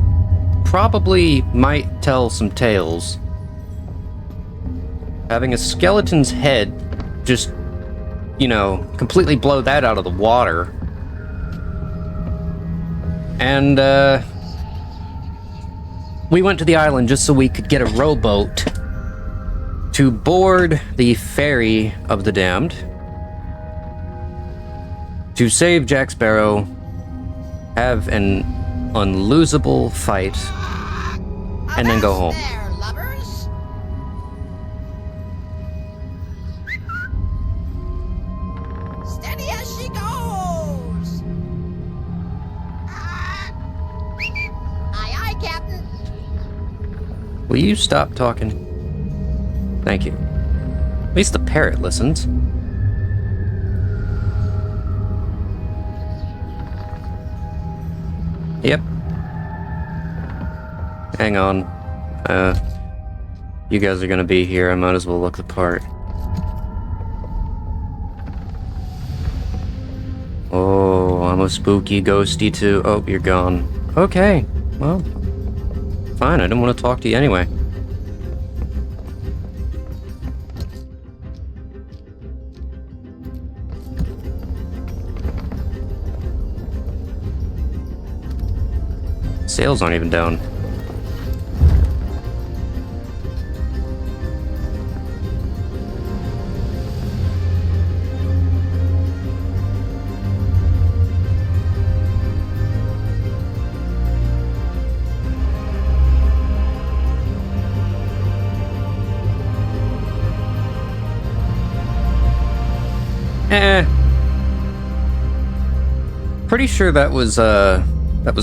probably might tell some tales. Having a skeleton's head just, you know, completely blow that out of the water. And, we went to the island just so we could get a rowboat to board the ferry of the damned to save Jack Sparrow, have an unlosable fight, and then go home. There, lovers. Steady as she goes. Aye, aye, Captain. Will you stop talking? Thank you. At least the parrot listens. Yep. Hang on. You guys are gonna be here. I might as well look the part. Oh, I'm a spooky ghosty too. Oh, you're gone. Okay. Well, fine. I didn't want to talk to you anyway. Sales aren't even down. Pretty sure that was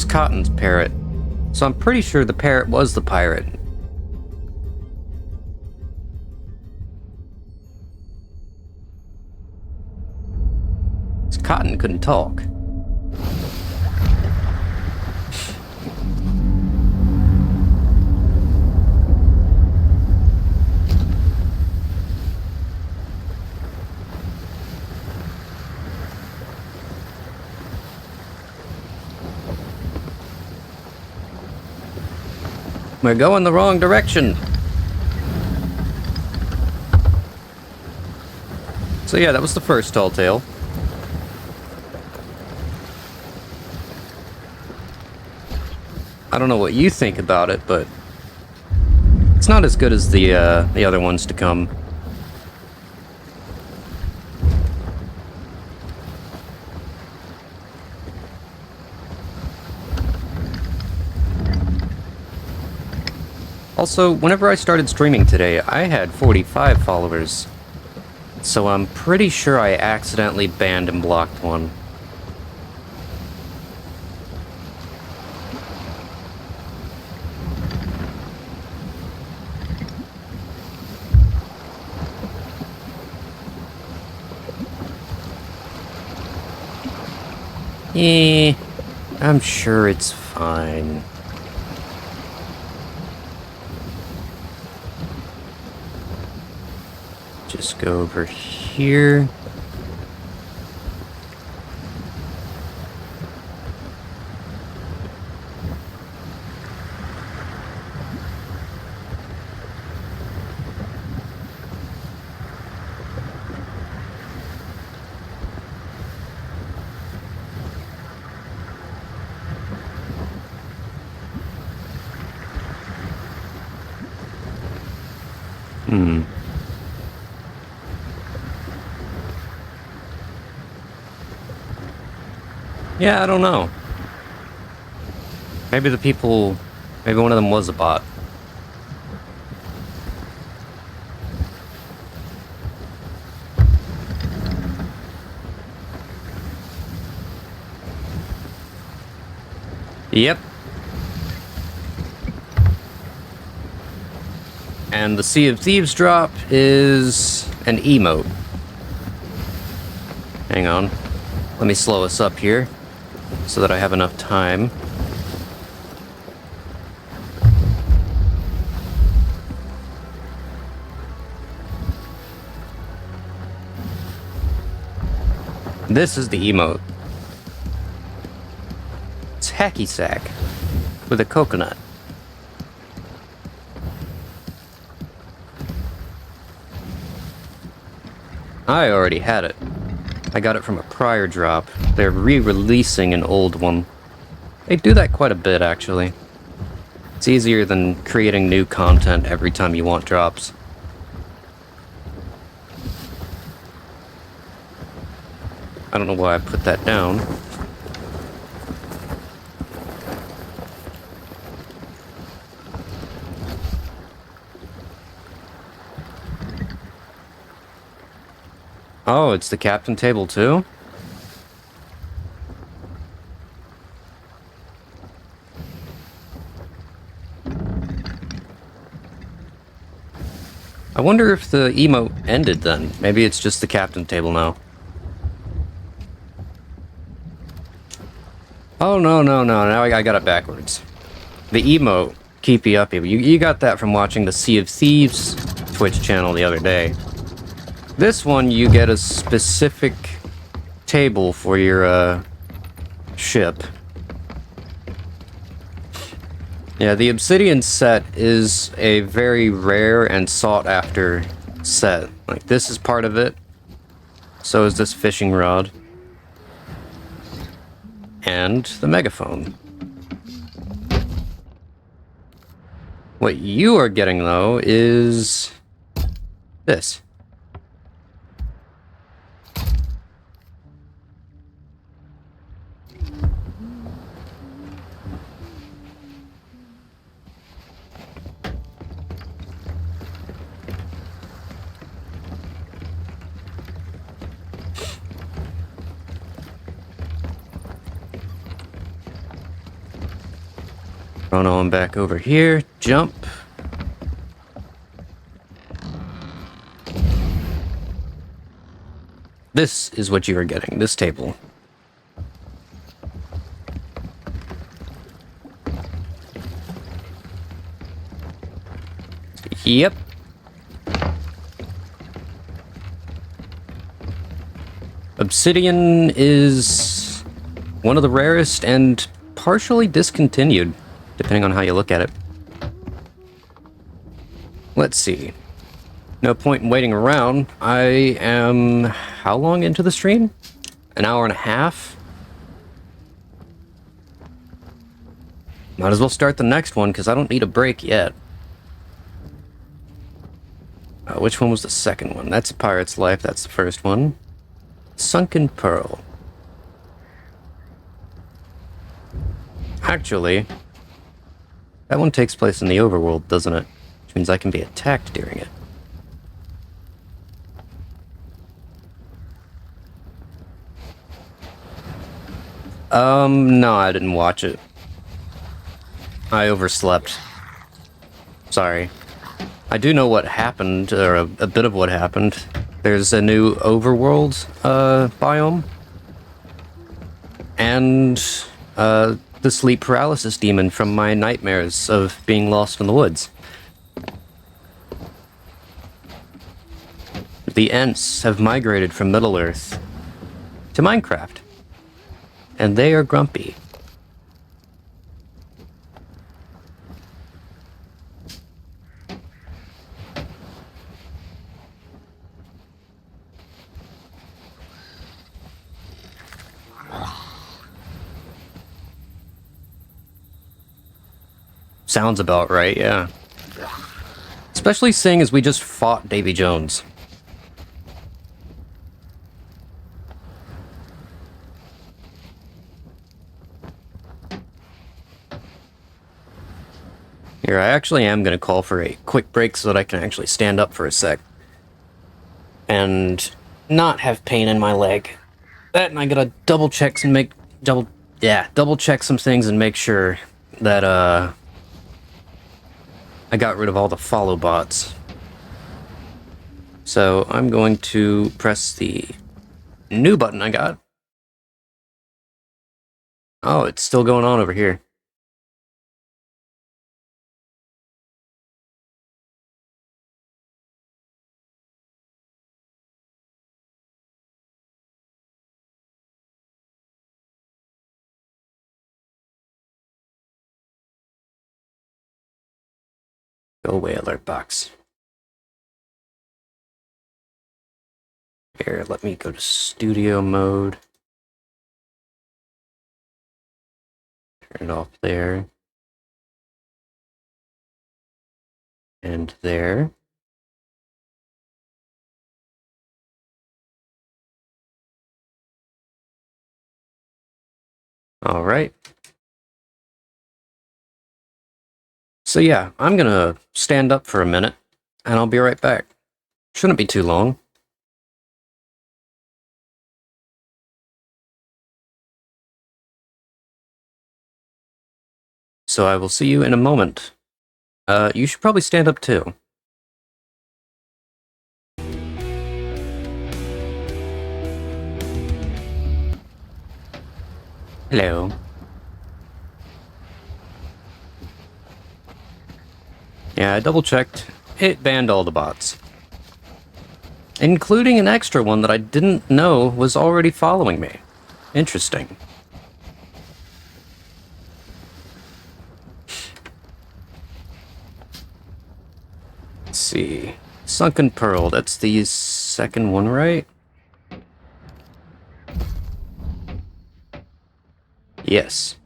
Cotton's parrot. So I'm pretty sure the parrot was the pirate. 'Cause Cotton couldn't talk. We're going the wrong direction. So yeah, that was the first tall tale. I don't know what you think about it, but it's not as good as the other ones to come. Also, whenever I started streaming today, I had 45 followers. So I'm pretty sure I accidentally banned and blocked one. I'm sure it's fine. Just go over here. Yeah, I don't know. Maybe maybe one of them was a bot. Yep. And the Sea of Thieves drop is an emote. Hang on. Let me slow us up here so that I have enough time. This is the emote. It's hacky sack with a coconut. I already had it. I got it from a prior drop. They're re-releasing an old one. They do that quite a bit, actually. It's easier than creating new content every time you want drops. I don't know why I put that down. Oh, it's the captain table too? I wonder if the emote ended then. Maybe it's just the captain table now. Oh, no, now I got it backwards. The emote, keep you up here. You got that from watching the Sea of Thieves Twitch channel the other day. This one, you get a specific table for your, ship. Yeah, the Obsidian set is a very rare and sought-after set. Like, this is part of it. So is this fishing rod. And the megaphone. What you are getting, though, is this. Run on back over here, jump. This is what you are getting, this table. Yep. Obsidian is one of the rarest and partially discontinued, depending on how you look at it. Let's see. No point in waiting around. I am how long into the stream? An hour and a half? Might as well start the next one, because I don't need a break yet. Which one was the second one? That's Pirate's Life, that's the first one. Sunken Pearl. Actually, That one takes place in the overworld, doesn't it? Which means I can be attacked during it. No, I didn't watch it. I overslept. Sorry. I do know what happened, or a bit of what happened. There's a new overworld, biome. And, the sleep paralysis demon from my nightmares of being lost in the woods. The Ents have migrated from Middle-earth to Minecraft. And they are grumpy. Sounds about right, yeah. Especially seeing as we just fought Davy Jones. Here, I actually am going to call for a quick break so that I can actually stand up for a sec. And not have pain in my leg. That, and I gotta double check some double check some things and make sure that, I got rid of all the follow bots. So I'm going to press the new button I got. Oh, it's still going on over here. Go away, alert box. Here, let me go to studio mode. Turn it off there. And there. All right. So yeah, I'm gonna stand up for a minute, and I'll be right back. Shouldn't be too long. So I will see you in a moment. You should probably stand up too. Hello. Yeah, I double-checked. It banned all the bots. Including an extra one that I didn't know was already following me. Interesting. Let's see. Sunken Pearl, that's the second one, right? Yes.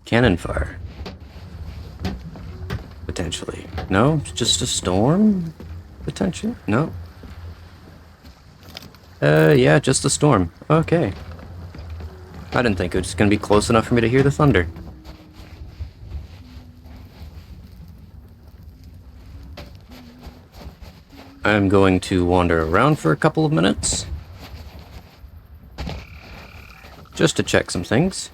Cannon fire. Potentially. No? Just a storm? Potentially? No? Yeah, just a storm. Okay. I didn't think it was gonna be close enough for me to hear the thunder. I'm going to wander around for a couple of minutes. Just to check some things.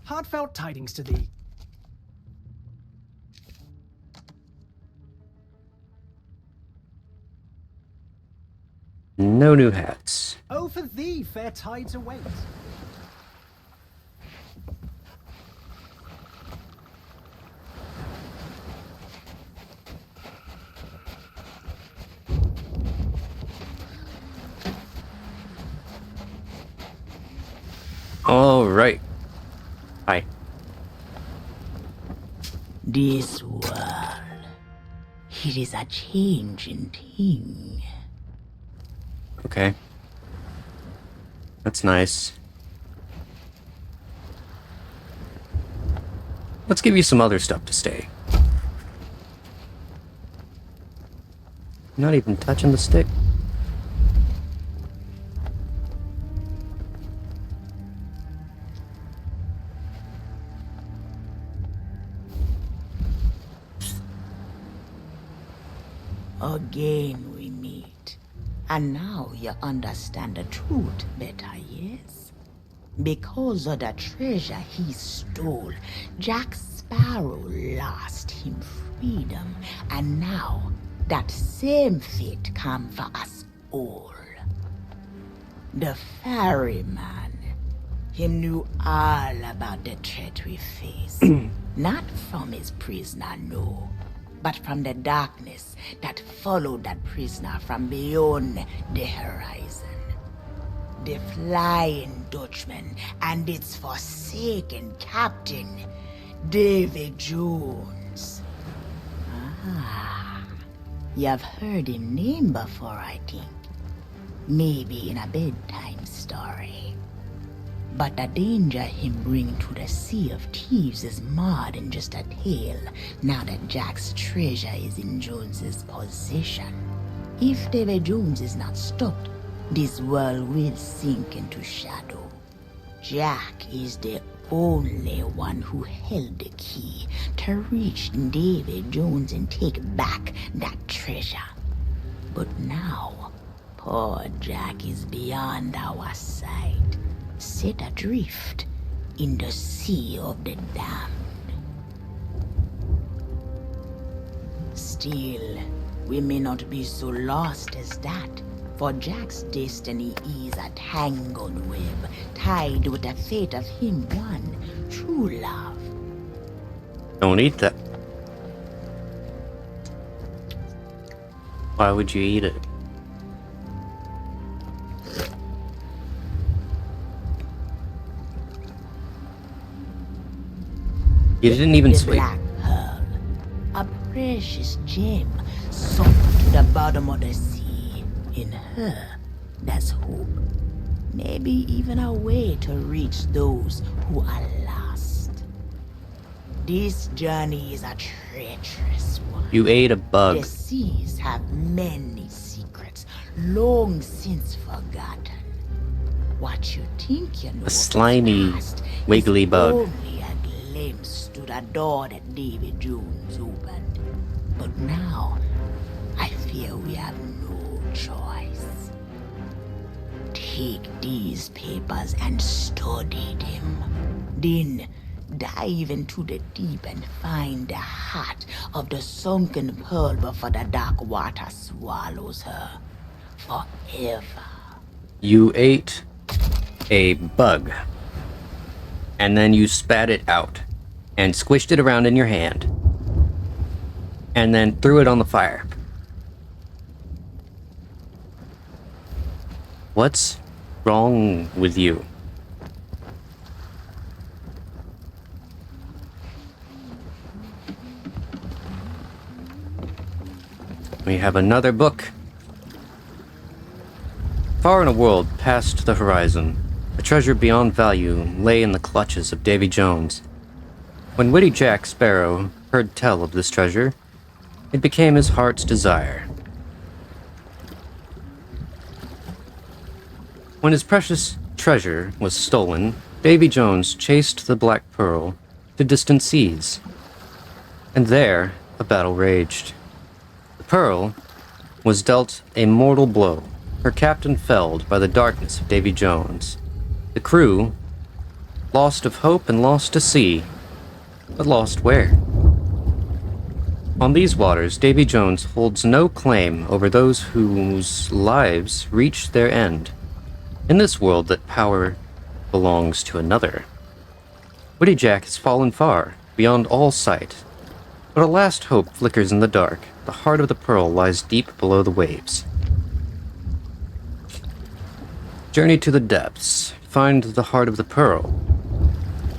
Heartfelt tidings to thee. No new hats. Oh, for thee, fair tides await. All right. Hi. This world, it is a changing thing. Okay. That's nice. Let's give you some other stuff to stay. Not even touching the stick. Again we meet. And now you understand the truth better, yes? Because of the treasure he stole, Jack Sparrow lost him freedom. And now, that same fate come for us all. The ferryman, him knew all about the threat we face. Not from his prisoner, no, but from the darkness that followed that prisoner from beyond the horizon. The Flying Dutchman and its forsaken captain, David Jones. Ah, you've heard him name before, I think. Maybe in a bedtime story. But the danger him bring to the Sea of Thieves is more than just a tale, now that Jack's treasure is in Jones's possession. If David Jones is not stopped, this world will sink into shadow. Jack is the only one who held the key to reach David Jones and take back that treasure. But now, poor Jack is beyond our sight, set adrift in the sea of the damned. Still, we may not be so lost as that, for Jack's destiny is a tangled web, tied with the fate of him one true love. Don't eat that. Why would you eat it? You didn't even The sleep. black pearl, a precious gem sunk to the bottom of the sea. In her, there's hope. Maybe even a way to reach those who are lost. This journey is a treacherous one. You ate a bug. The seas have many secrets, long since forgotten. What you think you know A slimy, of the past wiggly is bug. only a glimpse to the door that David Jones opened. But now, I fear we have no choice. Take these papers and study them. Then dive into the deep and find the heart of the sunken pearl before the dark water swallows her forever. You ate a bug. And then you spat it out. And squished it around in your hand. And then threw it on the fire. What's wrong with you? We have another book. Far in a world past the horizon, a treasure beyond value lay in the clutches of Davy Jones. When witty Jack Sparrow heard tell of this treasure, it became his heart's desire. When his precious treasure was stolen, Davy Jones chased the Black Pearl to distant seas, and there a battle raged. The Pearl was dealt a mortal blow, her captain felled by the darkness of Davy Jones. The crew lost of hope and lost to sea, but lost where? On these waters, Davy Jones holds no claim over those whose lives reach their end. In this world that power belongs to another. Witty Jack has fallen far, beyond all sight, but a last hope flickers in the dark. The heart of the pearl lies deep below the waves. Journey to the depths. Find the heart of the pearl.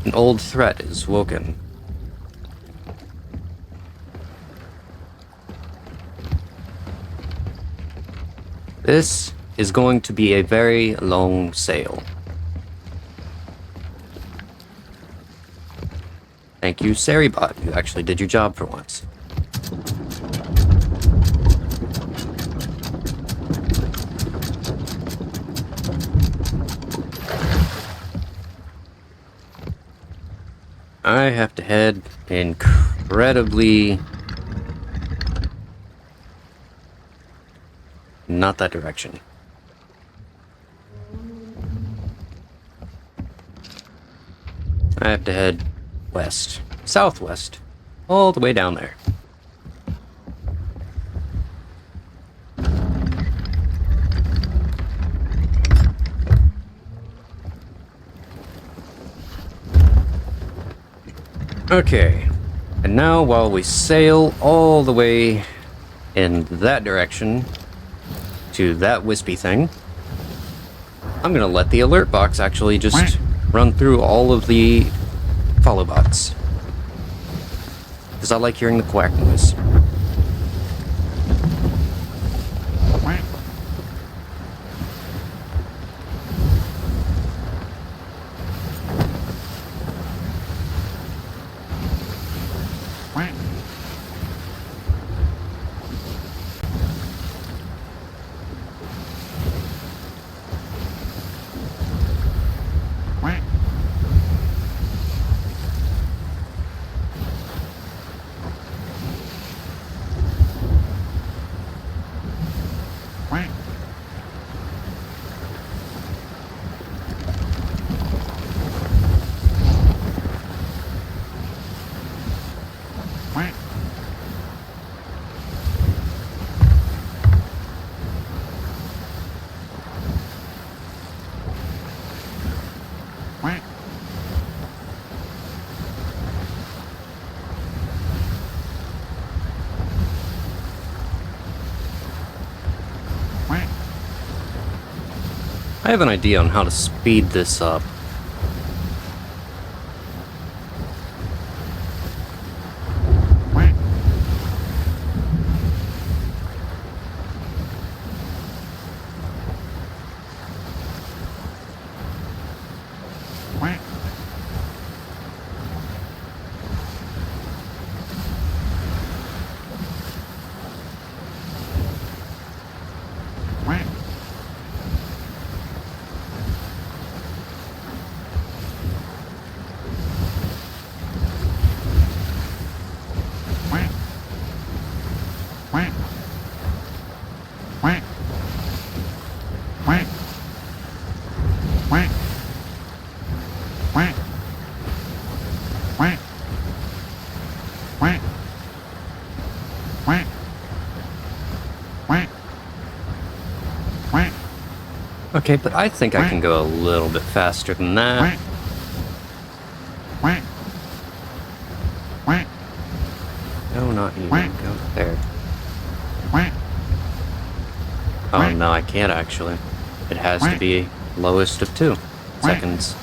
An old threat is woken. This is going to be a very long sail. Thank you, Saribot, who actually did your job for once. I have to head incredibly... not that direction. I have to head west. Southwest. All the way down there. Okay, and now while we sail all the way in that direction to that wispy thing, I'm gonna let the alert box actually just run through all of the follow bots. Because I like hearing the quack noise. I have an idea on how to speed this up. Okay, but I think I can go a little bit faster than that. No, not you. Go there. Oh, no, I can't actually. It has to be lowest of 2 seconds.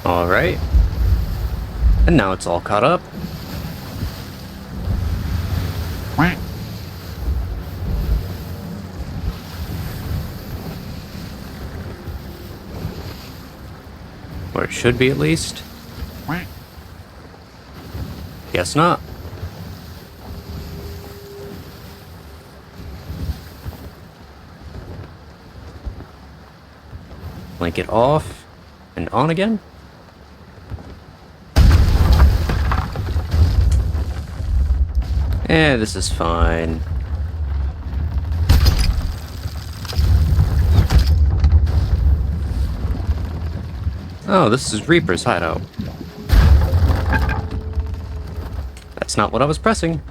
Alright. And now it's all caught up. Or it should be at least. Guess not. Blink it off and on again. This is fine. Oh, this is Reaper's hideout. That's not what I was pressing.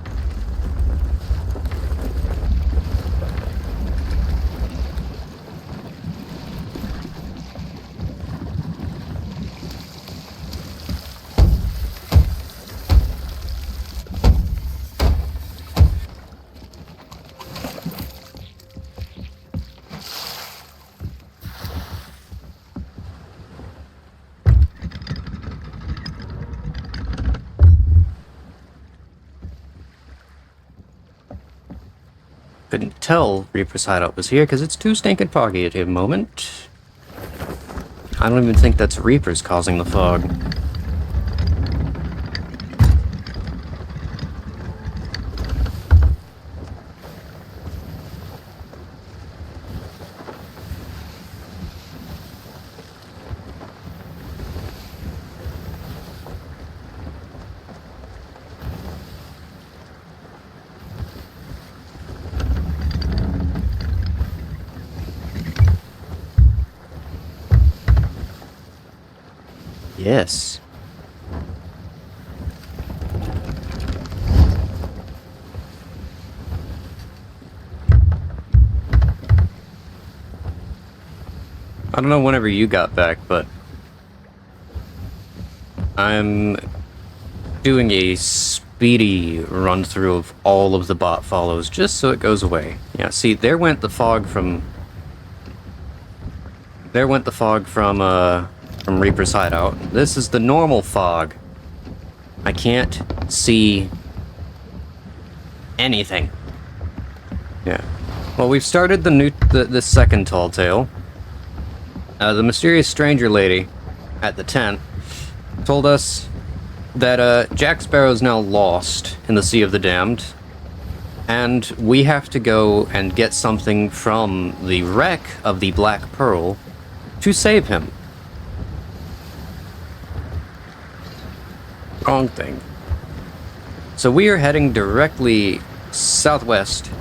Couldn't tell Reaper's hideout was here because it's too stinking foggy at the moment. I don't even think that's Reaper's causing the fog. Yes. I don't know whenever you got back, but I'm doing a speedy run through of all of the bot follows just so it goes away. Yeah, see, there went the fog from Reaper's hideout. This is the normal fog. I can't see anything. Yeah. Well, we've started the second tall tale. The mysterious stranger lady at the tent told us that Jack Sparrow's now lost in the Sea of the Damned, and we have to go and get something from the wreck of the Black Pearl to save him. Wrong thing. So we are heading directly southwest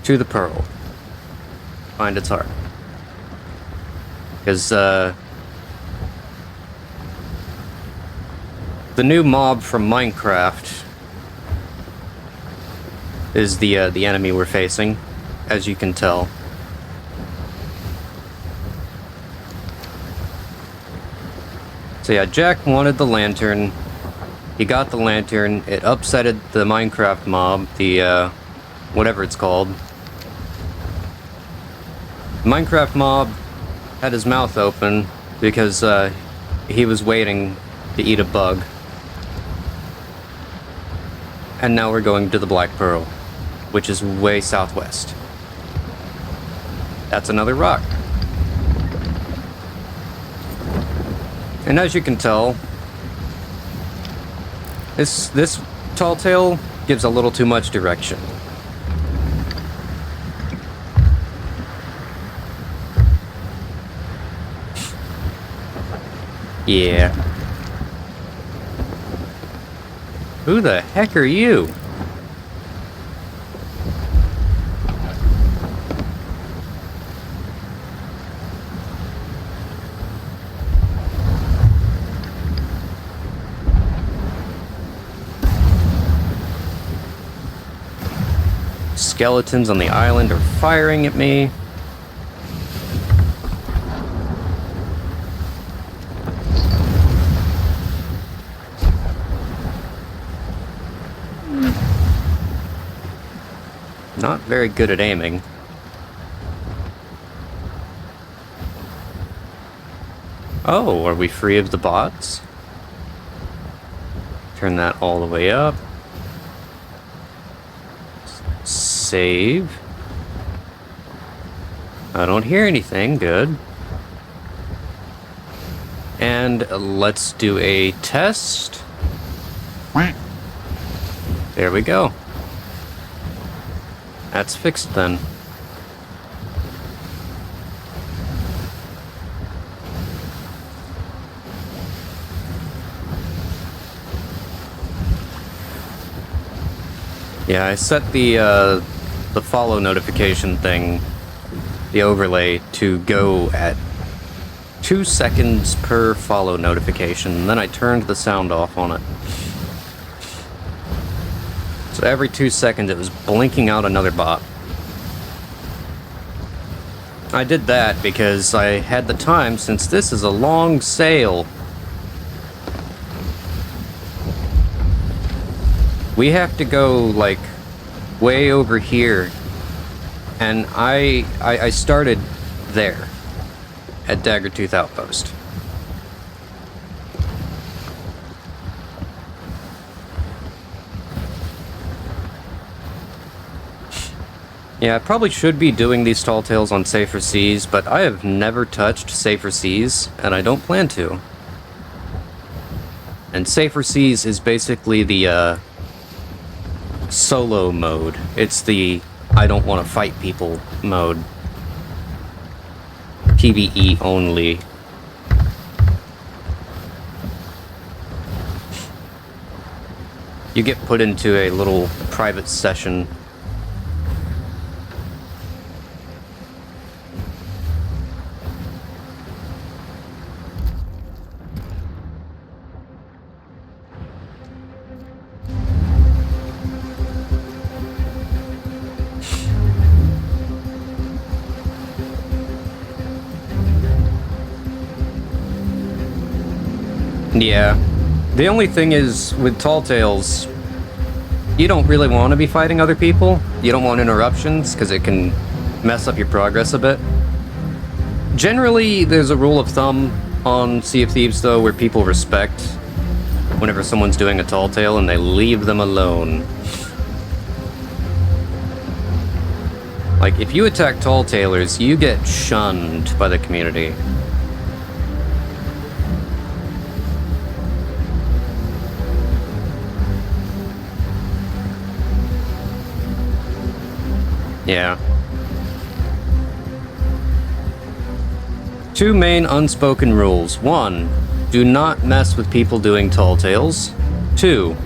to the Pearl. Find its heart. Because, the new mob from Minecraft is the enemy we're facing, as you can tell. So yeah, Jack wanted the lantern. He got the lantern. It upsetted the Minecraft mob, the, whatever it's called. Minecraft mob had his mouth open because, he was waiting to eat a bug. And now we're going to the Black Pearl, which is way southwest. That's another rock. And as you can tell, this tall tale gives a little too much direction. Yeah. Who the heck are you? Skeletons on the island are firing at me. Not very good at aiming. Oh, are we free of the bots? Turn that all the way up. Save. I don't hear anything. Good. And let's do a test. There we go. That's fixed then. Yeah, I set the follow notification thing, the overlay, to go at 2 seconds per follow notification, and then I turned the sound off on it. So every 2 seconds it was blinking out another bot. I did that because I had the time, since this is a long sail. We have to go, like, way over here. And I started there, at Daggertooth Outpost. Yeah, I probably should be doing these tall tales on safer seas, but I have never touched safer seas, and I don't plan to. And safer seas is basically the, solo mode. It's the I don't want to fight people mode. PvE only. You get put into a little private session. Yeah. The only thing is, with Tall Tales, you don't really want to be fighting other people. You don't want interruptions, because it can mess up your progress a bit. Generally, there's a rule of thumb on Sea of Thieves, though, where people respect whenever someone's doing a Tall Tale, and they leave them alone. Like, if you attack Tall Tailers, you get shunned by the community. Yeah. 2 main unspoken rules. 1, do not mess with people doing tall tales. 2,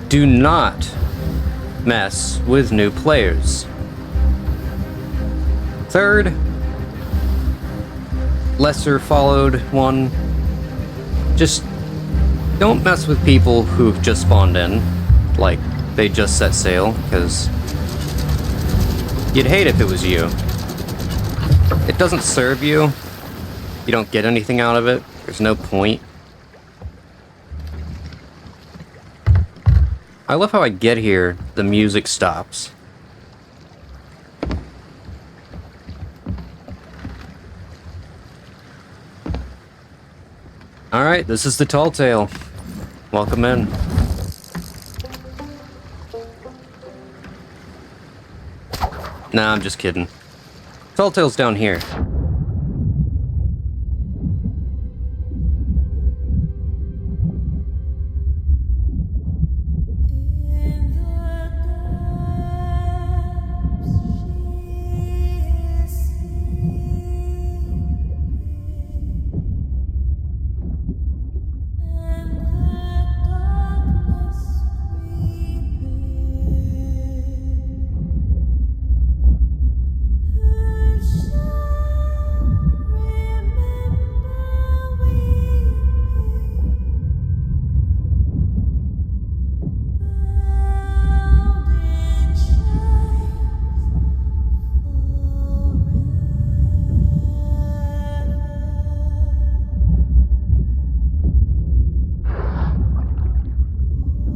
do not mess with new players. 3rd, lesser followed one, just don't mess with people who've just spawned in, like they just set sail, because you'd hate if it was you. It doesn't serve you. You don't get anything out of it. There's no point. I love how I get here, the music stops. Alright, this is the Tall Tale. Welcome in. Nah, I'm just kidding. Tall Tale's down here.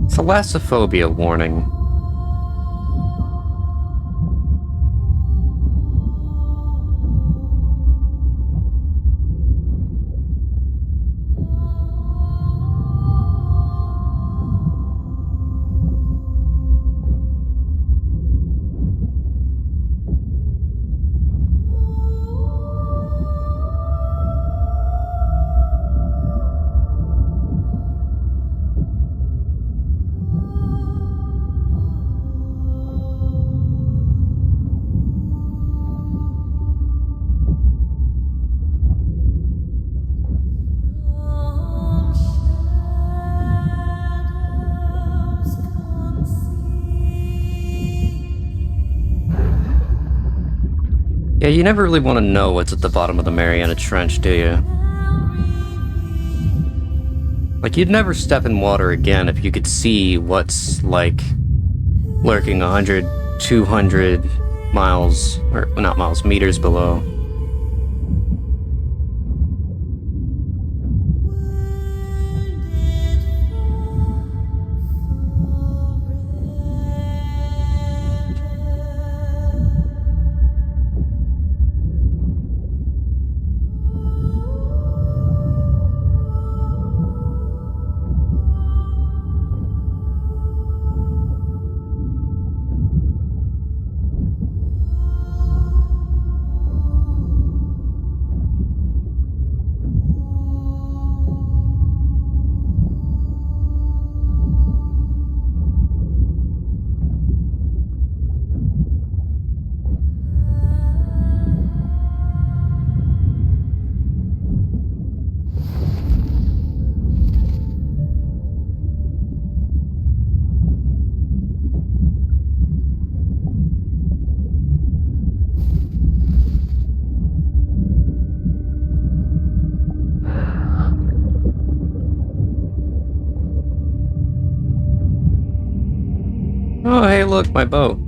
Thalassophobia warning. Yeah, you never really want to know what's at the bottom of the Mariana Trench, do you? Like, you'd never step in water again if you could see what's, like, lurking 100, 200 miles, or not miles, meters below. Oh, hey, look, my boat.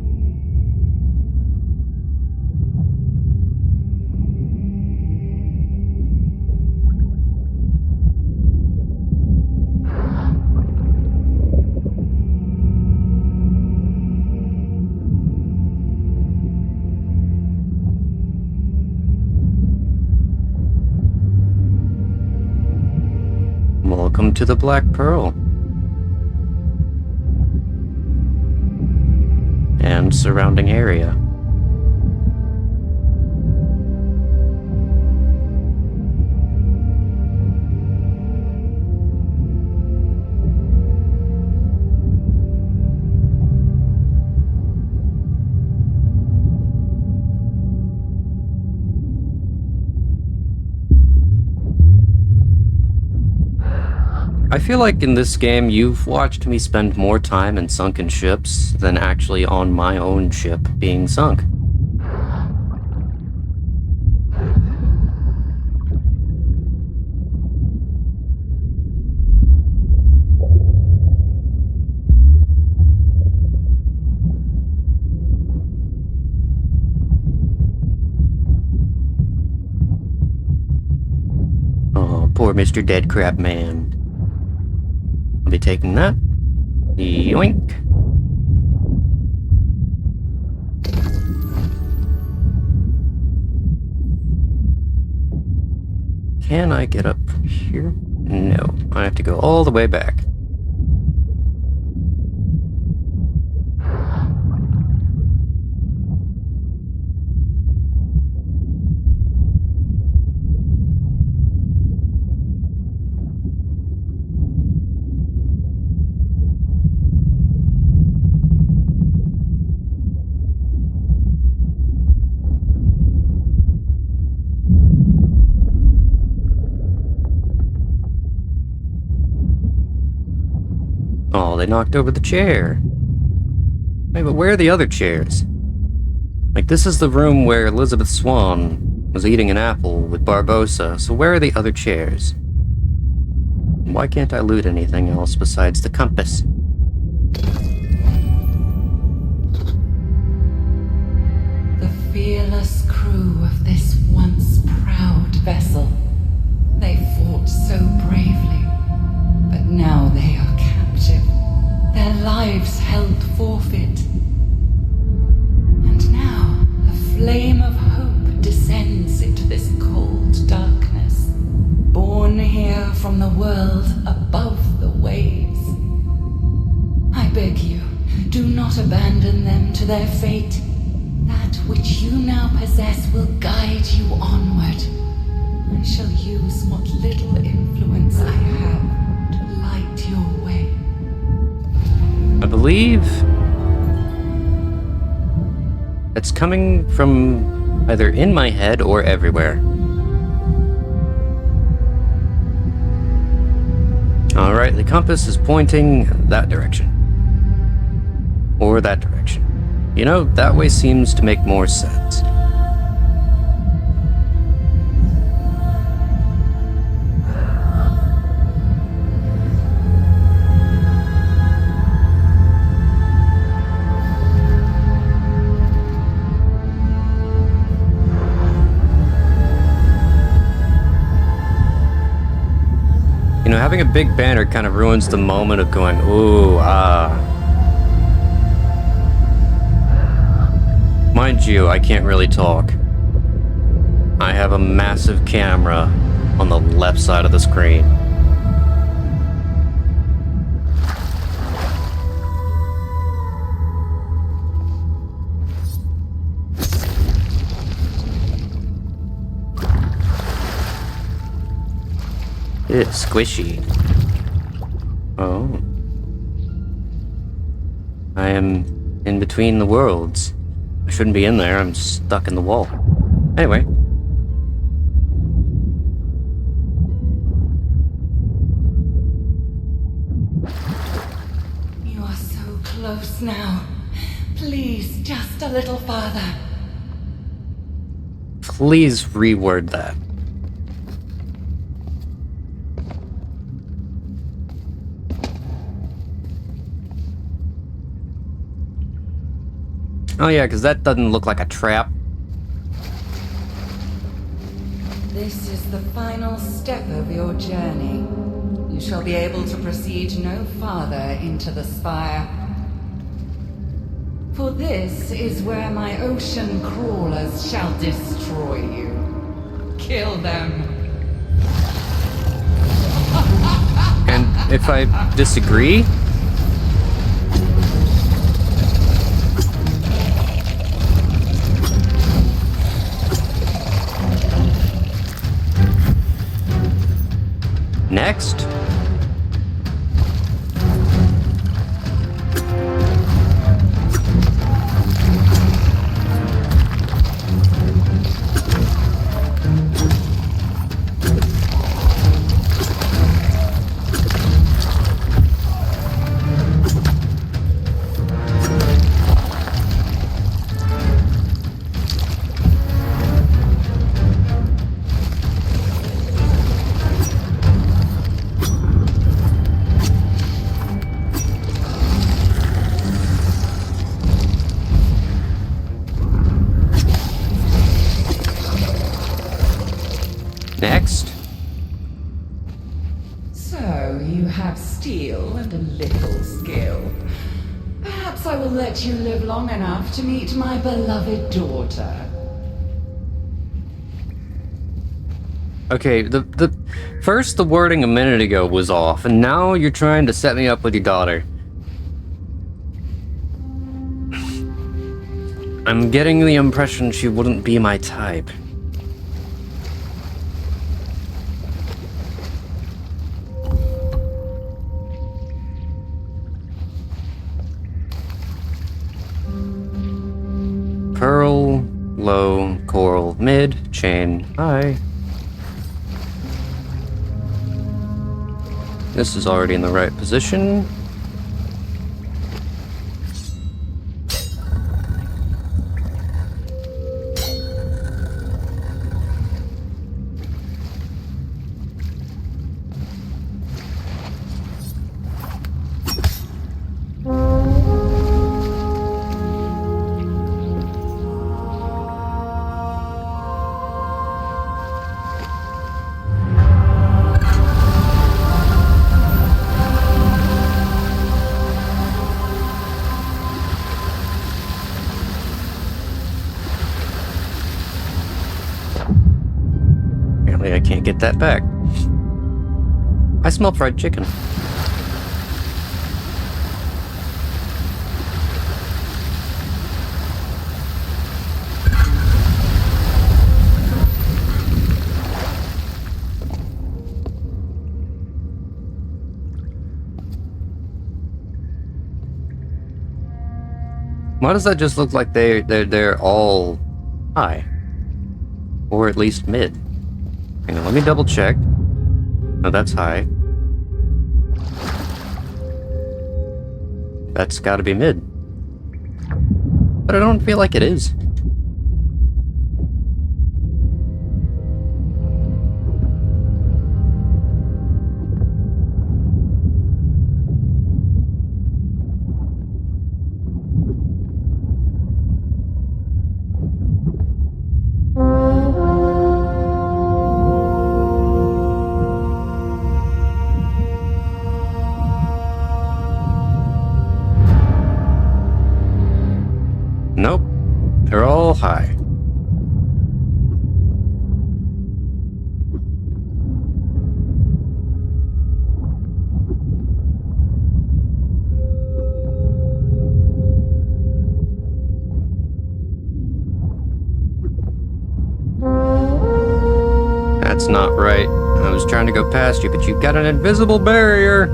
Welcome to the Black Pearl. And surrounding area. I feel like in this game you've watched me spend more time in sunken ships than actually on my own ship being sunk. Oh, poor Mr. Dead Crab Man. I'll be taking that. Yoink. Can I get up from here? No. I have to go all the way back. Oh, they knocked over the chair. Wait, but where are the other chairs? Like, this is the room where Elizabeth Swann was eating an apple with Barbossa, so where are the other chairs? Why can't I loot anything else besides the compass? The fearless crew of this once proud vessel. They fought so bravely, but now they are captive, their lives held forfeit. And now a flame of hope descends into this cold darkness, born here from the world above the waves. I beg you, do not abandon them to their fate. That which you now possess will guide you onward. I shall use what little influence I have to light your way. I believe it's coming from either in my head or everywhere. Alright, the compass is pointing that direction. Or that direction. You know, that way seems to make more sense. having a big banner kind of ruins the moment of going, ooh, ah. Mind you, I can't really talk. I have a massive camera on the left side of the screen. It's squishy. Oh. I am in between the worlds. I shouldn't be in there, I'm stuck in the wall. Anyway. You are so close now. Please, just a little farther. Please reword that. Oh yeah, because that doesn't look like a trap. This is the final step of your journey. You shall be able to proceed no farther into the spire. For this is where my ocean crawlers shall destroy you. Kill them. And if I disagree? Next. Next. So, you have steel and a little skill. Perhaps I will let you live long enough to meet my beloved daughter. Okay, the first the wording a minute ago was off, and now you're trying to set me up with your daughter. I'm getting the impression she wouldn't be my type. Pearl, low, coral, mid, chain, high. This is already in the right position. Apparently I can't get that back. I smell fried chicken. Why does that just look like they're all high? Or at least mid? Hang on, let me double check. No, that's high. That's gotta be mid. But I don't feel like it is. Nope. They're all high. That's not right. I was trying to go past you, but you've got an invisible barrier.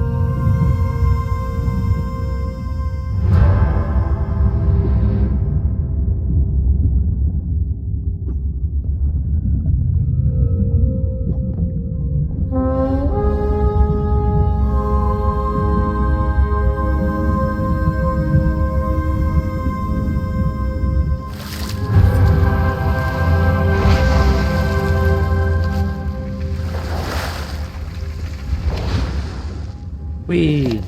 Whee!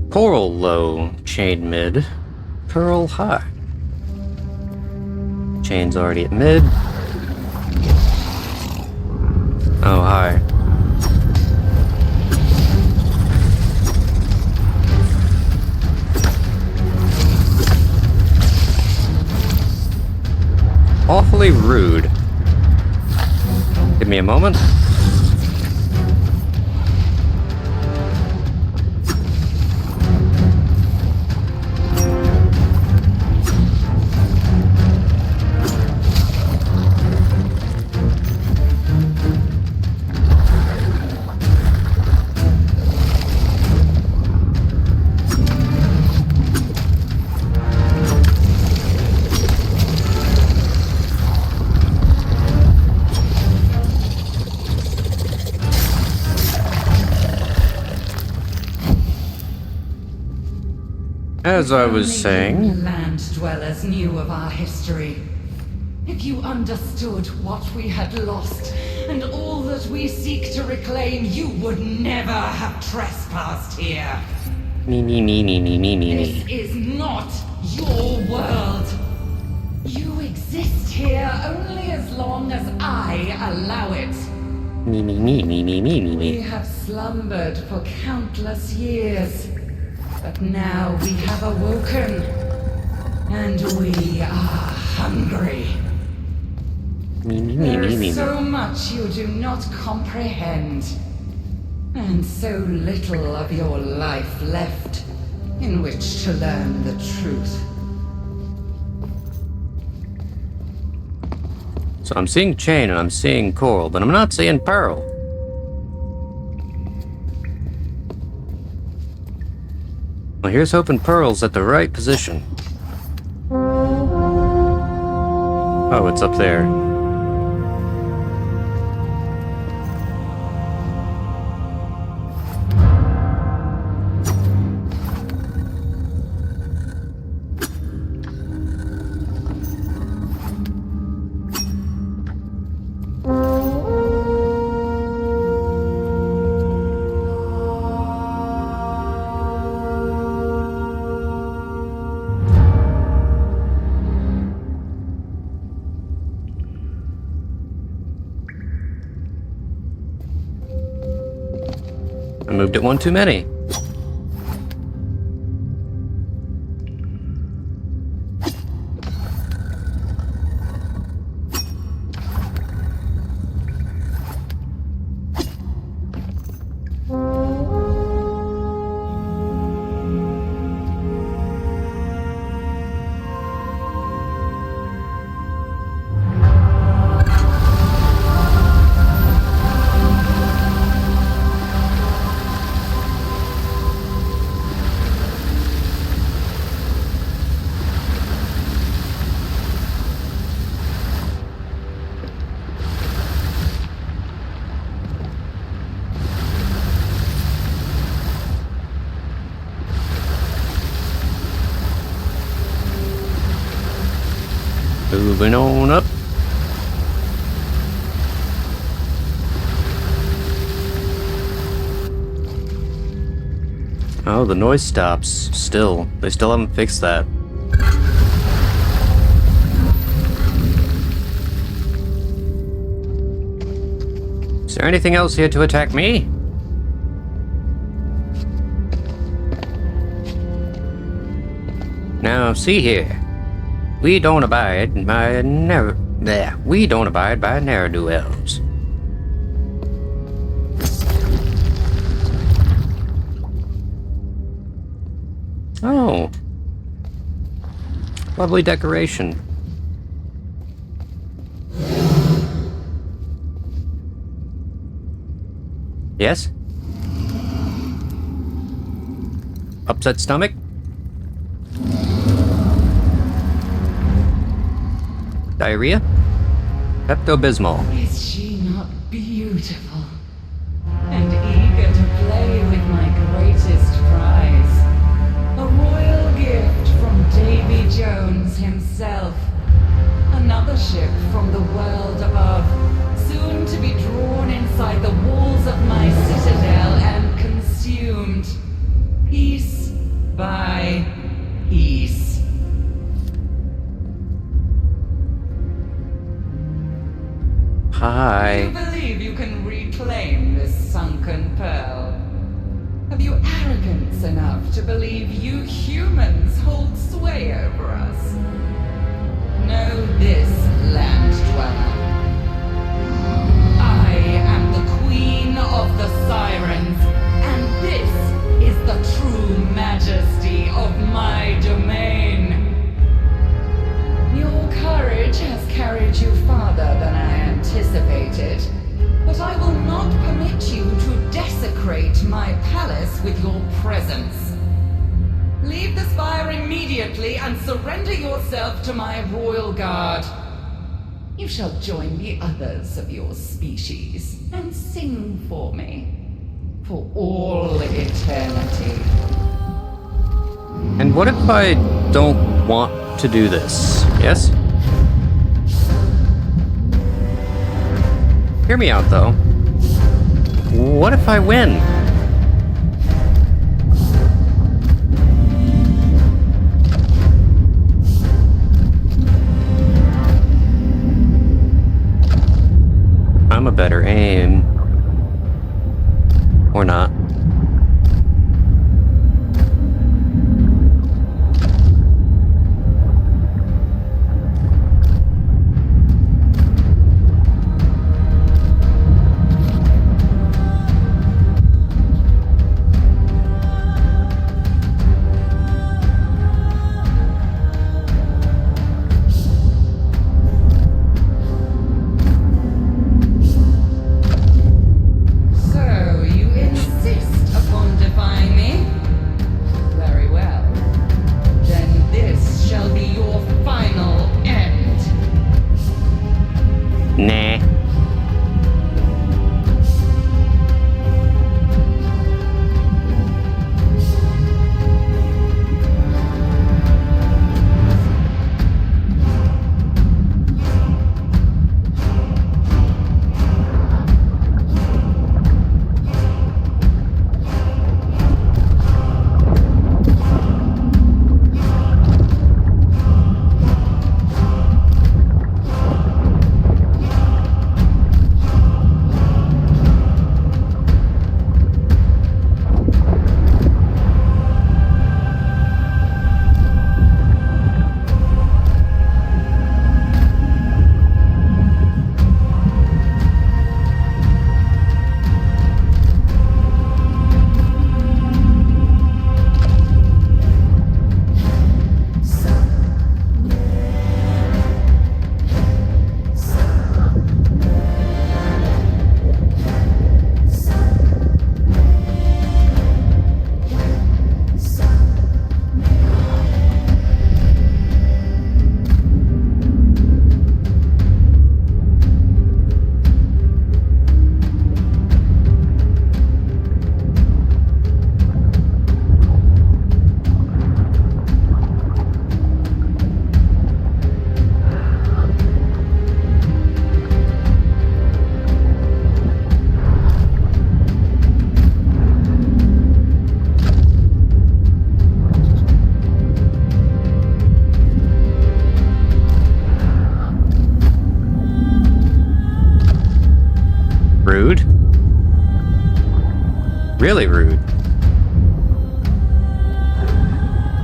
Coral low, chain mid, pearl high. Chain's already at mid. Oh, high. Awfully rude. Give me a moment. As I was saying, Land dwellers knew of our history. If you understood what we had lost and all that we seek to reclaim, you would never have trespassed here. This is not your world. You exist here only as long as I allow it. We have slumbered for countless years. But now we have awoken, and we are hungry. There is so much you do not comprehend, and so little of your life left in which to learn the truth. So I'm seeing chain and I'm seeing coral, but I'm not seeing pearl. Well, here's hoping pearl's at the right position. Oh, it's up there. I moved it one too many. Moving on up. Oh, the noise stops. Still. They still haven't fixed that. Is there anything else here to attack me? Now, see here. We don't abide by ne'er-do-wells. Oh. Lovely decoration. Yes? Upset stomach? Diarrhea? Pepto-Bismol. Is she not beautiful? And eager to play with my greatest prize. A royal gift from Davy Jones himself. Another ship from the world above, soon to be drawn inside the walls of my citadel and consumed. Piece by piece. Hi. Do you believe you can reclaim this sunken pearl? Have you arrogance enough to believe you humans hold sway over us? Know this, land dweller. I am the queen of the sirens, and this is the true majesty of my domain. Your courage has carried you farther than I anticipated, but I will not permit you to desecrate my palace with your presence. Leave the spire immediately and surrender yourself to my royal guard. You shall join the others of your species and sing for me for all eternity. And what if I don't want to do this? Yes? Hear me out, though. What if I win? I'm a better aim. Or not. Rude. Really rude.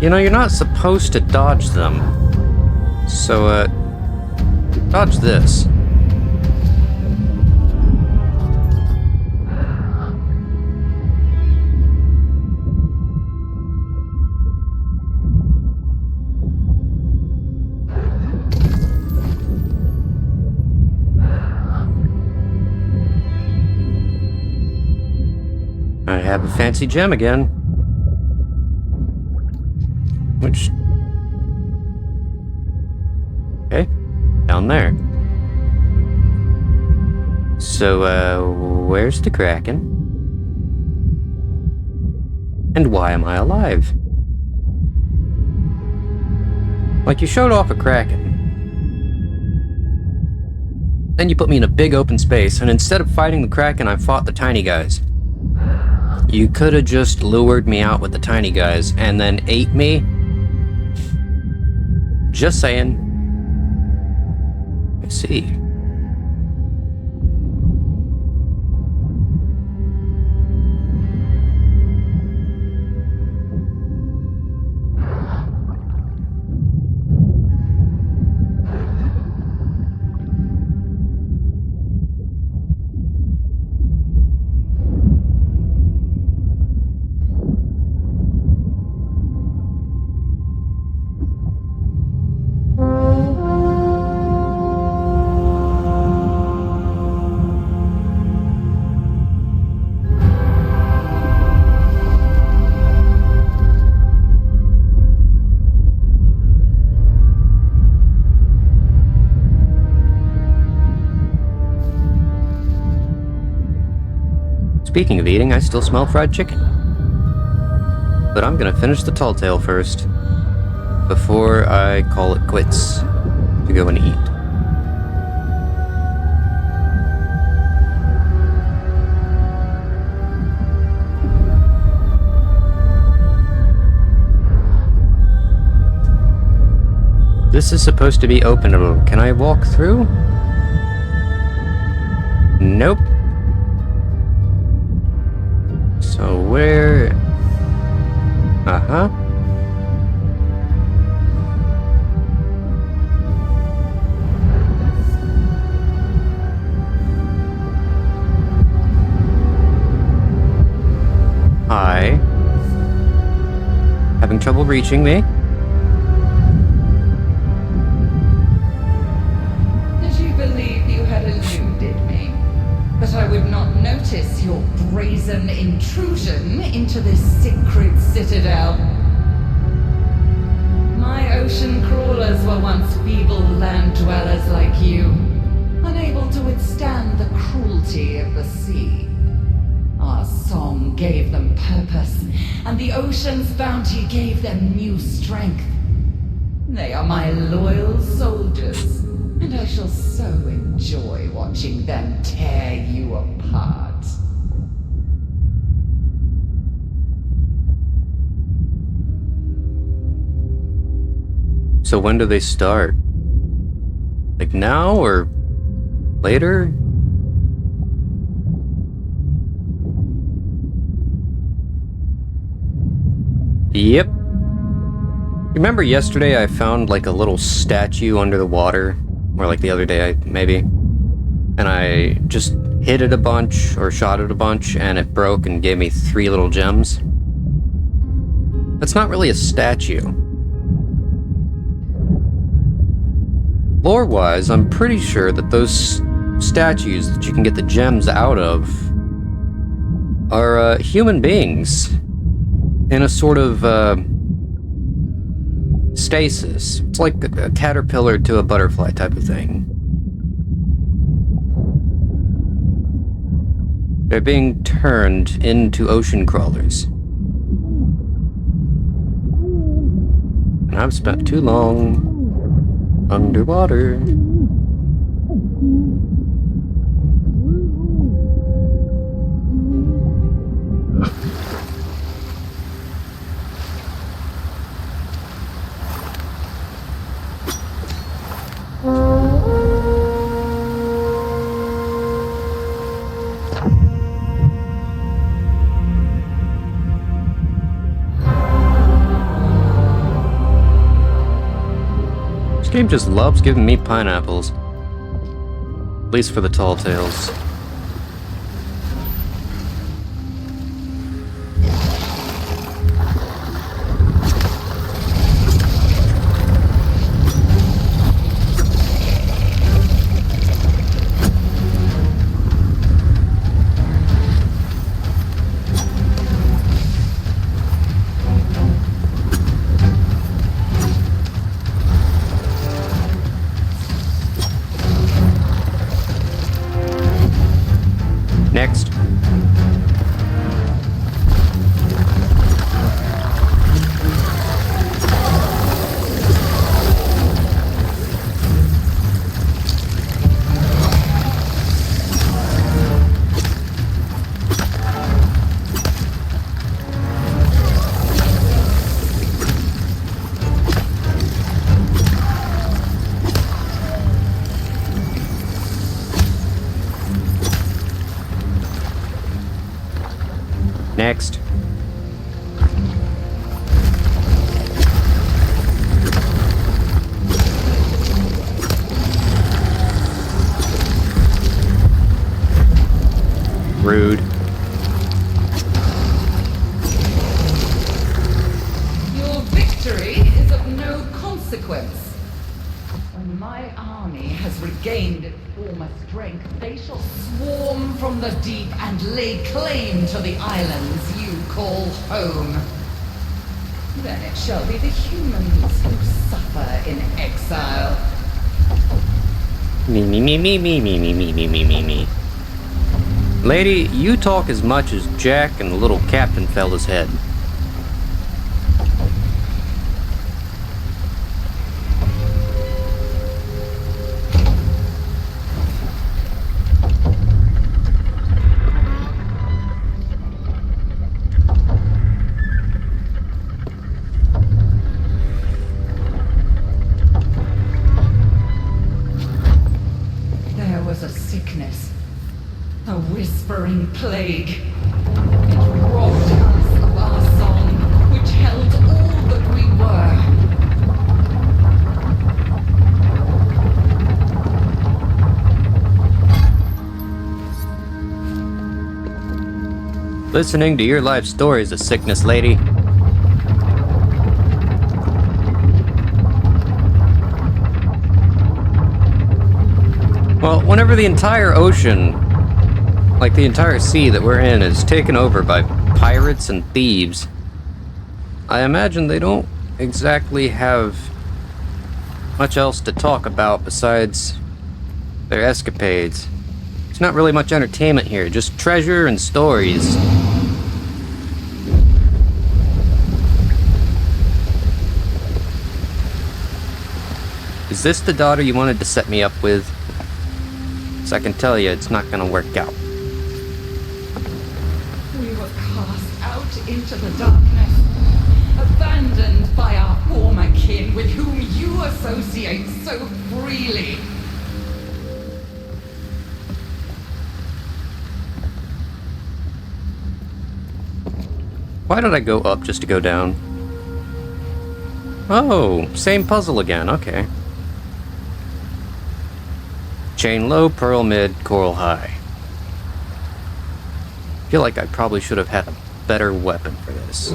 You know, you're not supposed to dodge them. So, dodge this. I have a fancy gem again. Which... Okay, down there. So, where's the Kraken? And why am I alive? Like, you showed off a Kraken. Then you put me in a big open space, and instead of fighting the Kraken, I fought the tiny guys. You could have just lured me out with the tiny guys and then ate me. Just saying. I see. Speaking of eating, I still smell fried chicken. But I'm gonna finish the tall tale first, before I call it quits to go and eat. This is supposed to be openable. Can I walk through? Nope. So where... Uh-huh. Hi. Having trouble reaching me? Did you believe you had eluded me? That I would not notice your brazen intrusion into this sacred citadel? My ocean crawlers were once feeble land dwellers like you, unable to withstand the cruelty of the sea. Our song gave them purpose, and the ocean's bounty gave them new strength. They are my loyal soldiers, and I shall so enjoy watching them tear you apart. So when do they start? Like now or later? Yep. Remember yesterday I found like a little statue under the water? Or like the other day, maybe. And I just hit it a bunch, or shot it a bunch, and it broke and gave me 3 little gems. That's not really a statue. Lore-wise, I'm pretty sure that those statues that you can get the gems out of are human beings in a sort of stasis. It's like a caterpillar to a butterfly type of thing. They're being turned into ocean crawlers. And I've spent too long underwater. Game just loves giving me pineapples. At least for the tall tales. Next. Next. Rude. Your victory is of no consequence. When my army has regained its former strength, they shall swarm from the deep and lay claim to the islands you call home. Then it shall be the humans who suffer in exile. Me. Lady, you talk as much as Jack and the little captain fella's head. There was a sickness, a whispering plague. It robbed us of our song, which held all that we were. Listening to your life story is a sickness, lady. Well, whenever the entire ocean, like the entire sea that we're in, is taken over by pirates and thieves, I imagine they don't exactly have much else to talk about besides their escapades. There's not really much entertainment here, just treasure and stories. Is this the daughter you wanted to set me up with? So I can tell you, it's not gonna work out. We were cast out into the darkness, abandoned by our former kin with whom you associate so freely. Why did I go up just to go down? Oh, same puzzle again, okay. Chain low, pearl mid, coral high. Feel like I probably should have had a better weapon for this.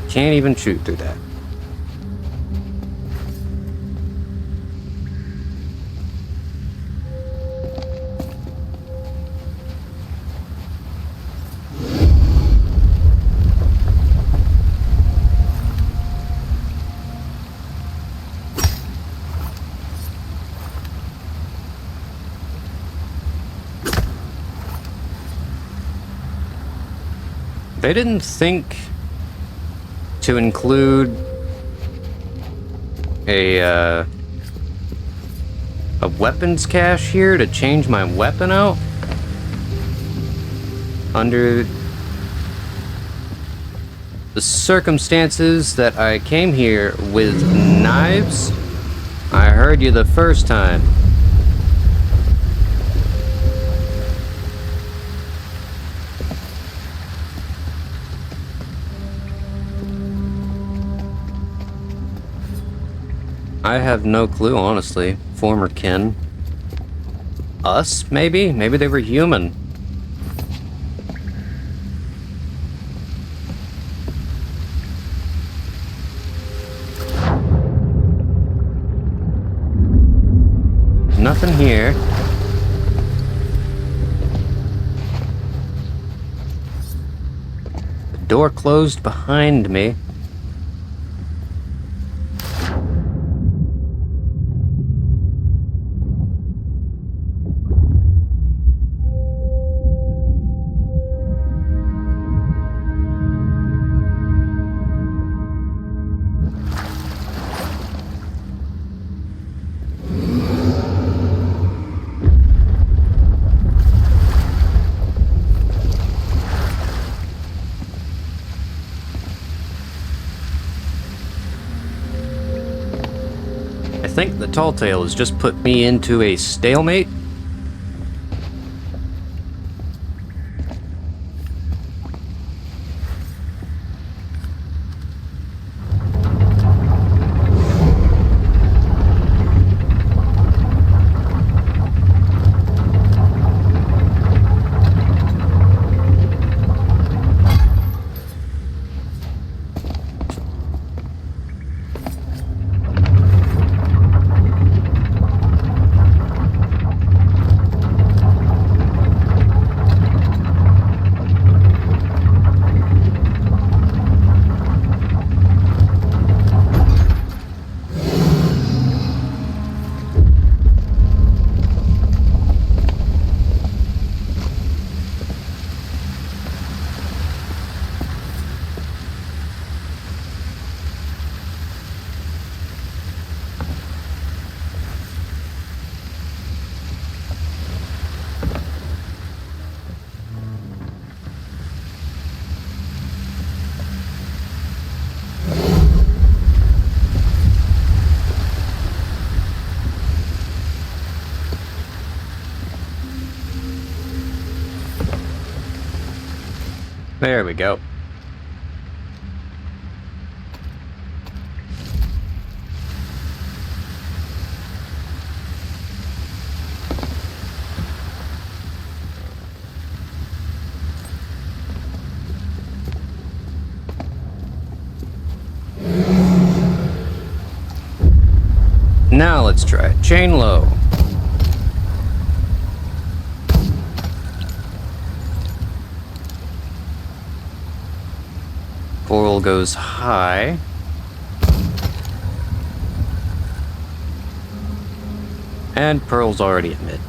Can't even shoot through that. They didn't think to include a weapons cache here to change my weapon out under the circumstances that I came here with knives. I heard you the first time. I have no clue, honestly. Former kin. Us, maybe? Maybe they were human. Nothing here. The door closed behind me. I think the tall tale has just put me into a stalemate. There we go. Now let's try it. Chain low. Coral goes high. And Pearl's already at mid.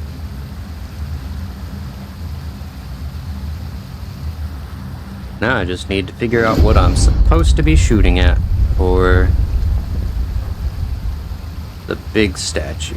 Now I just need to figure out what I'm supposed to be shooting at for the big statue.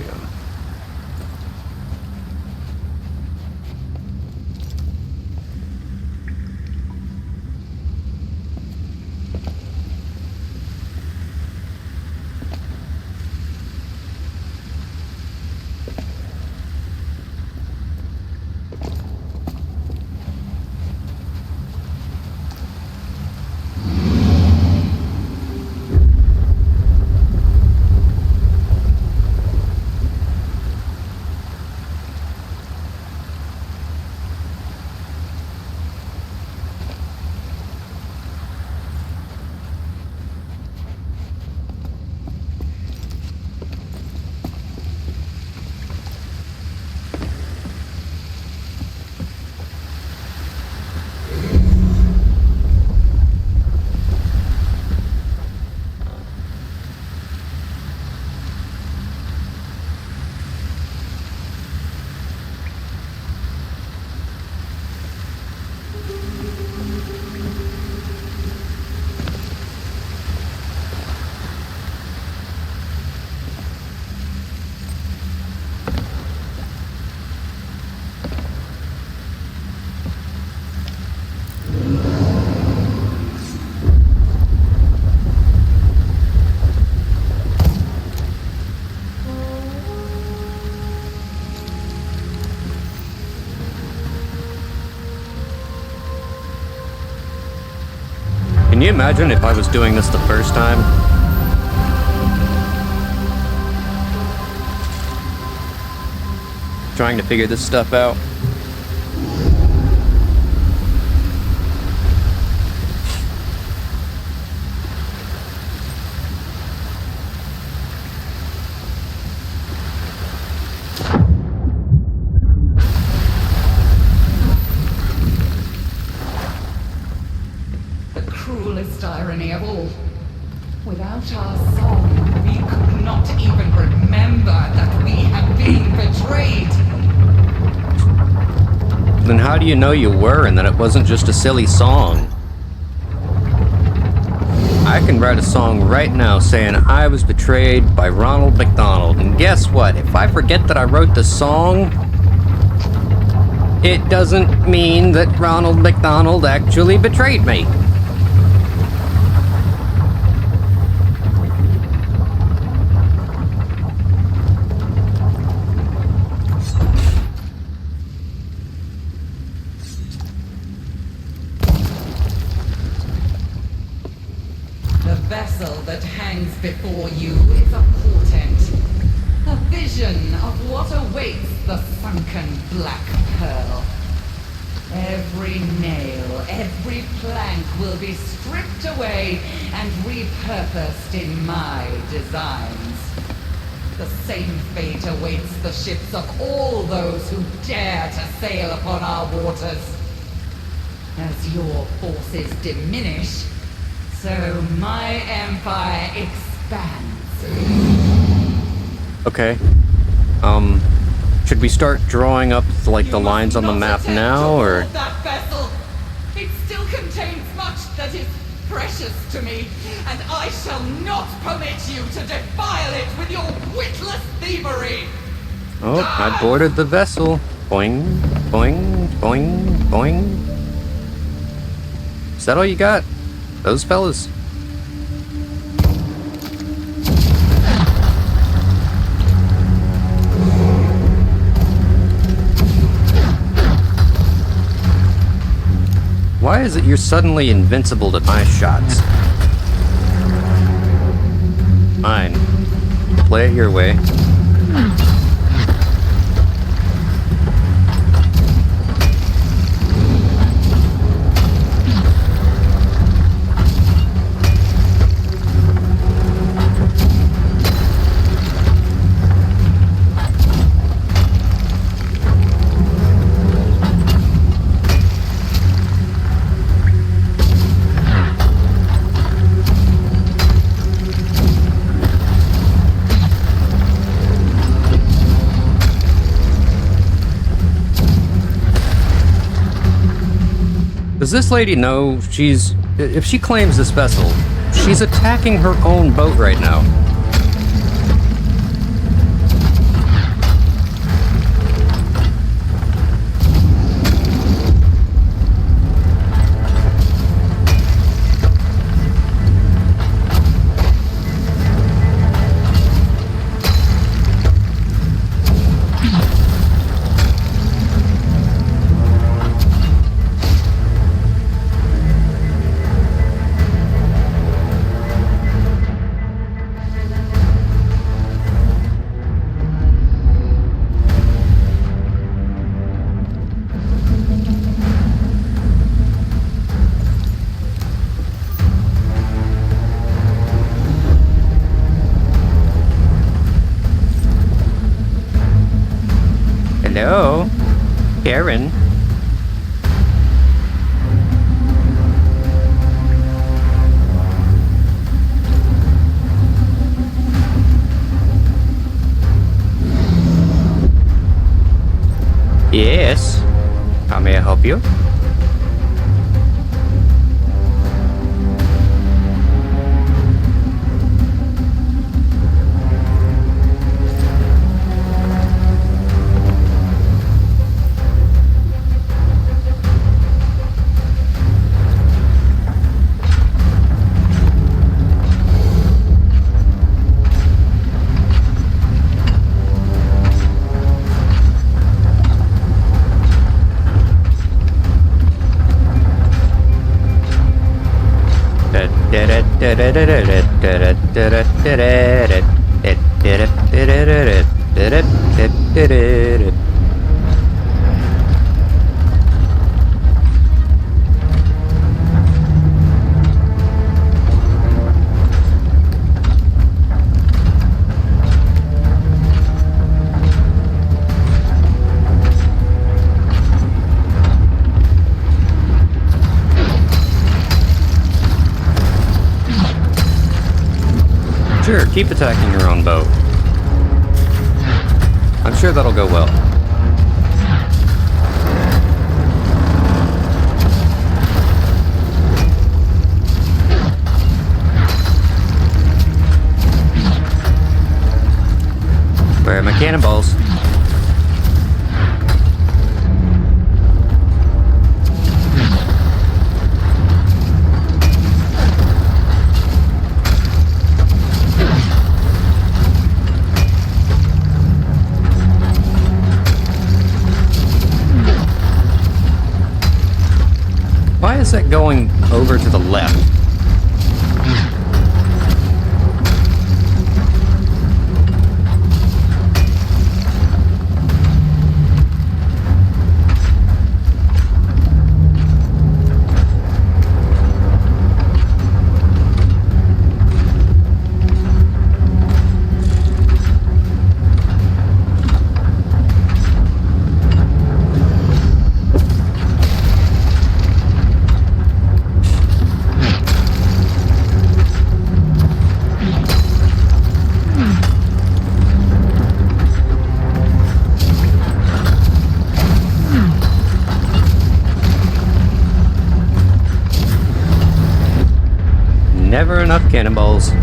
you imagine if I was doing this the first time? Trying to figure this stuff out. Irony of all. Without our song, we could not even remember that we had been betrayed. Then how do you know you were and that it wasn't just a silly song? I can write a song right now saying I was betrayed by Ronald McDonald, and guess what? If I forget that I wrote the song, it doesn't mean that Ronald McDonald actually betrayed me. Before you is a portent, a vision of what awaits the sunken black pearl. Every nail, every plank will be stripped away and repurposed in my designs. The same fate awaits the ships of all those who dare to sail upon our waters. As your forces diminish, so my empire expands. Okay. Should we start drawing up like the lines on the map now, or? That vessel, it still contains much that is precious to me, and I shall not permit you to defile it with your witless thievery. Oh, I boarded the vessel. Boing, boing, boing, boing. Is that all you got? Those fellas? Why is it you're suddenly invincible to my shots? Fine. Play it your way. Does this lady know if she claims this vessel, she's attacking her own boat right now. Hello, Karen. Yes. How may I help you? Sure, keep attacking your own boat. I'm sure that'll go well. Where are my cannonballs? Why is that going over to the left? Never enough cannonballs.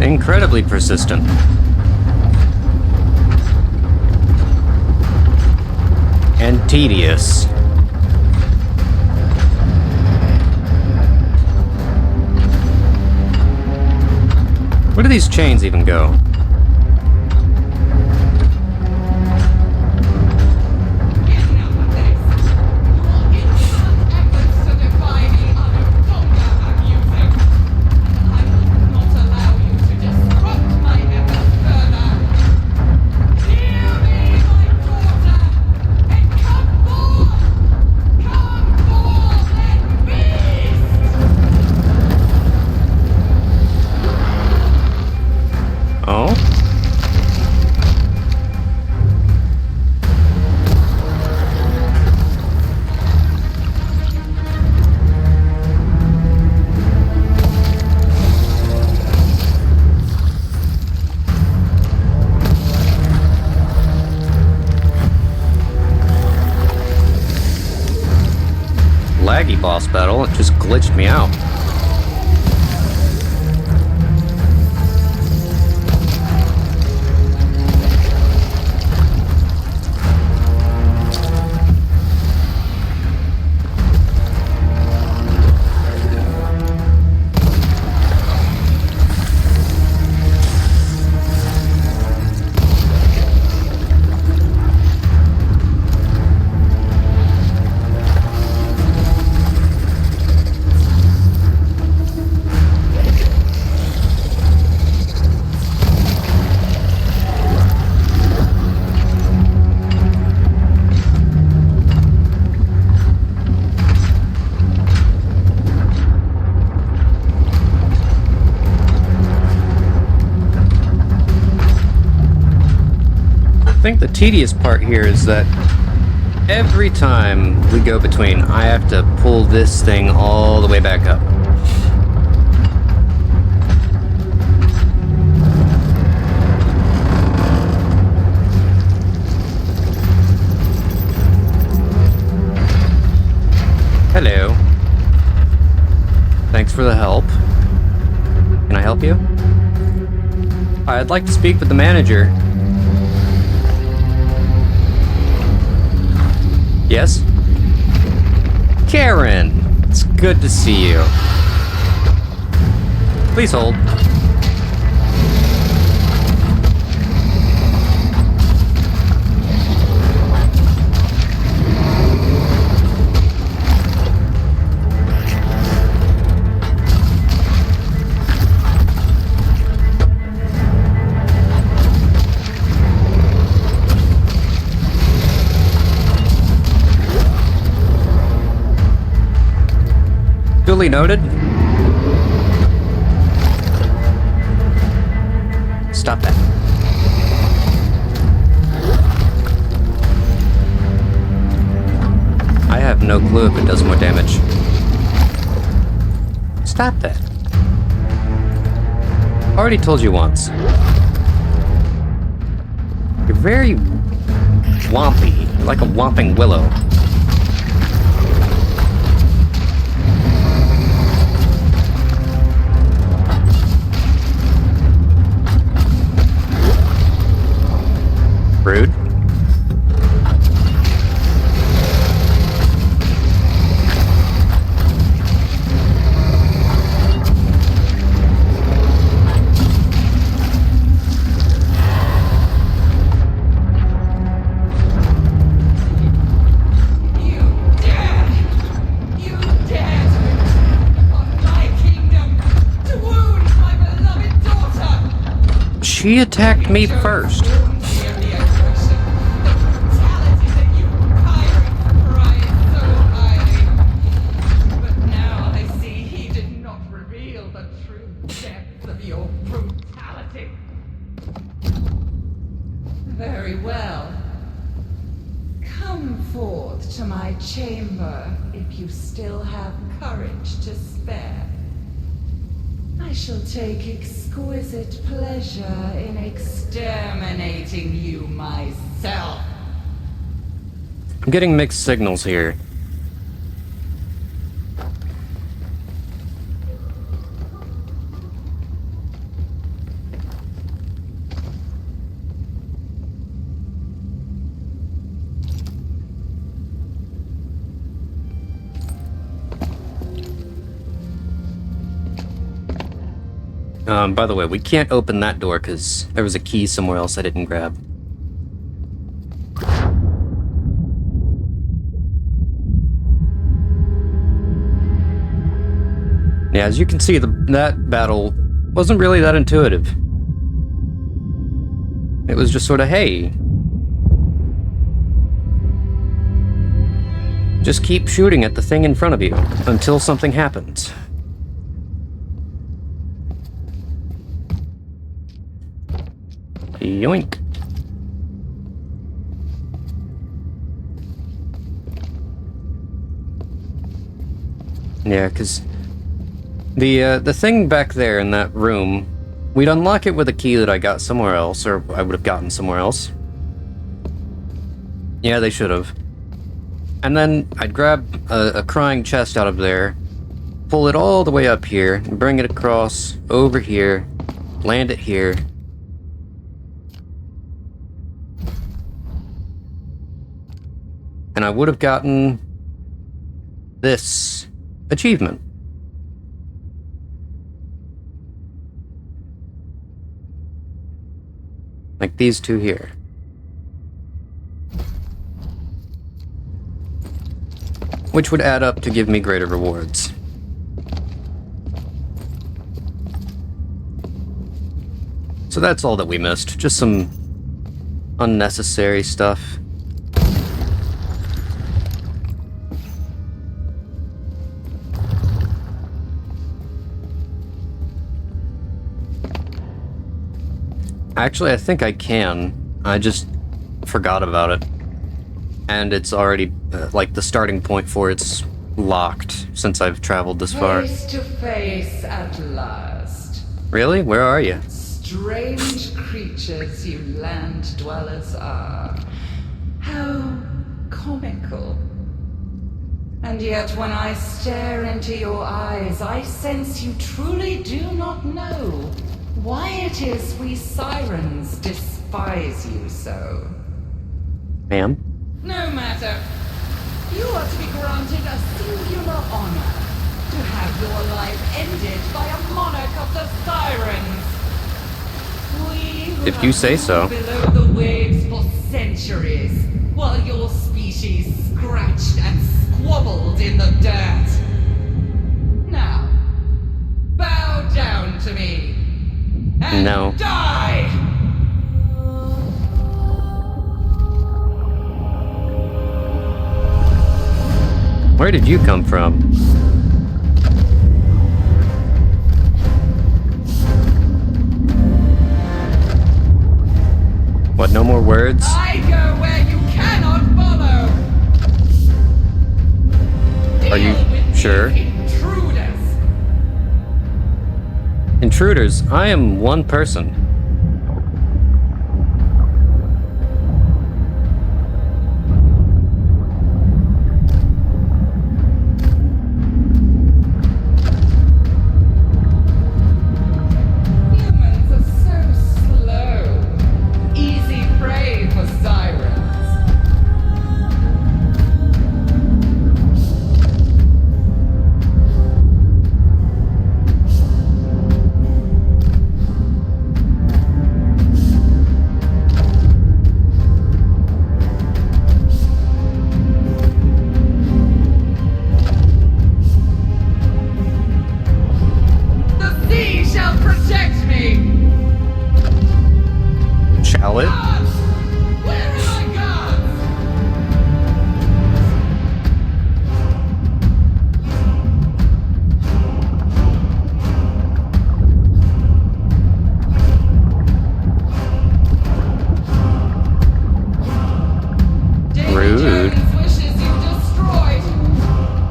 Incredibly persistent. And tedious. Where do these chains even go? Oh? Laggy boss battle, it just glitched me out. think the tedious part here is that every time we go between, I have to pull this thing all the way back up. Hello. Thanks for the help. Can I help you? I'd like to speak with the manager. Yes? Karen! It's good to see you. Please hold. Duly noted. Stop that. I have no clue if it does more damage. Stop that. Already told you once. You're very wompy. You're like a whomping willow. Rude. She attacked me first. Very well. Come forth to my chamber if you still have courage to spare. I shall take exquisite pleasure in exterminating you myself. I'm getting mixed signals here. By the way, we can't open that door because there was a key somewhere else I didn't grab. Yeah, as you can see, that battle wasn't really that intuitive. It was just sort of, hey, just keep shooting at the thing in front of you until something happens. Yoink. Yeah, because the thing back there in that room, we'd unlock it with a key that I got somewhere else, or I would have gotten somewhere else. Yeah, they should have. And then I'd grab a crying chest out of there, pull it all the way up here, and bring it across over here, land it here. And I would have gotten this achievement. Like these two here. Which would add up to give me greater rewards. So that's all that we missed. Just some unnecessary stuff. Actually, I think I can. I just forgot about it. And it's already, like, the starting point for it's locked since I've traveled this far. Face to face at last. Really? Where are you? Strange creatures you land dwellers are. How comical. And yet when I stare into your eyes, I sense you truly do not know why it is we sirens despise you so. Ma'am? No matter. You are to be granted a singular honor to have your life ended by a monarch of the sirens. We who If you say have so. lived below the waves for centuries, while your species scratched and squabbled in the dirt. Now, bow down to me and No. die! Where did you come from? What, no more words? I go where you cannot follow! Are you sure? Intruders! Intruders, I am one person. Humans are so slow. Easy prey for sirens. The sea shall protect me! Shall it? Gods! Where are my gods? Rude. David Jones wishes you destroyed,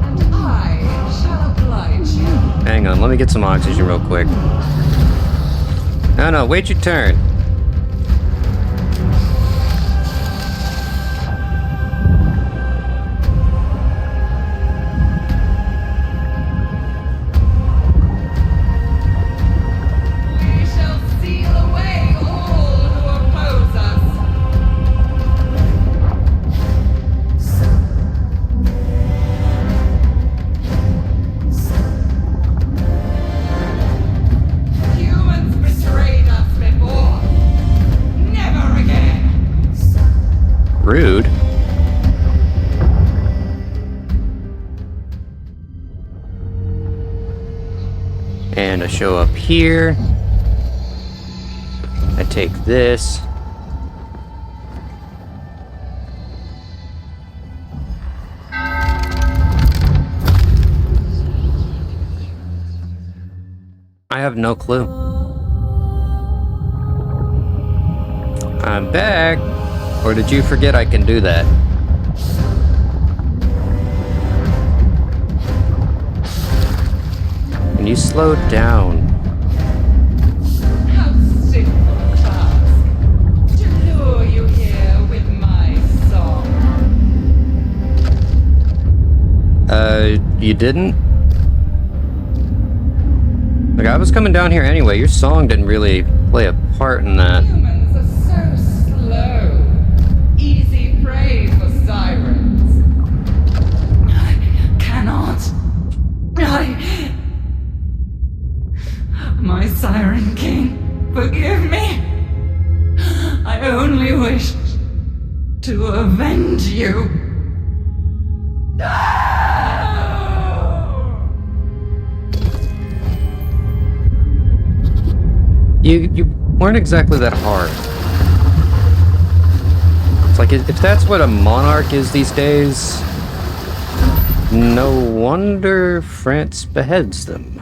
and I shall oblige you. Hang on, let me get some oxygen real quick. No, wait your turn. We shall seal away all who oppose us. Humans betrayed us before. Never again. Rude. And I show up here. I take this. I have no clue. I'm back. Or did you forget I can do that? Can you slow down? How simple a task to lure you here with my song. You didn't? Like, I was coming down here anyway. Your song didn't really play a part in that. Humans are so slow. Easy prey for sirens. I cannot. My Siren King, forgive me. I only wish to avenge you. You weren't exactly that hard. It's like, if that's what a monarch is these days, no wonder France beheads them.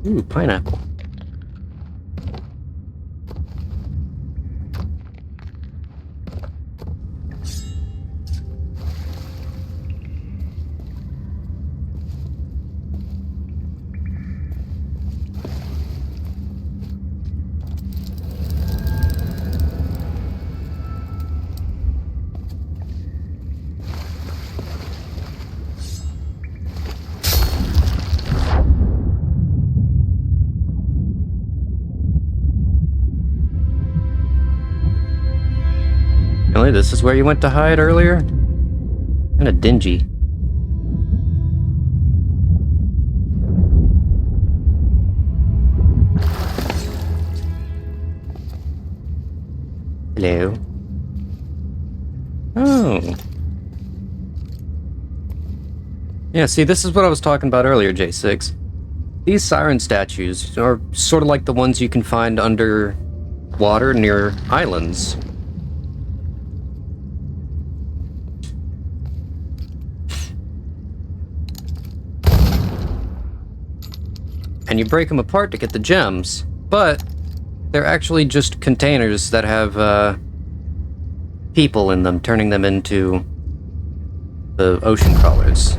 Ooh, pineapple. Really? This is where you went to hide earlier? Kinda dingy. Hello. Oh. Yeah, see, this is what I was talking about earlier, J6. These siren statues are sort of like the ones you can find under water near islands. And you break them apart to get the gems, but they're actually just containers that have people in them, turning them into the ocean crawlers.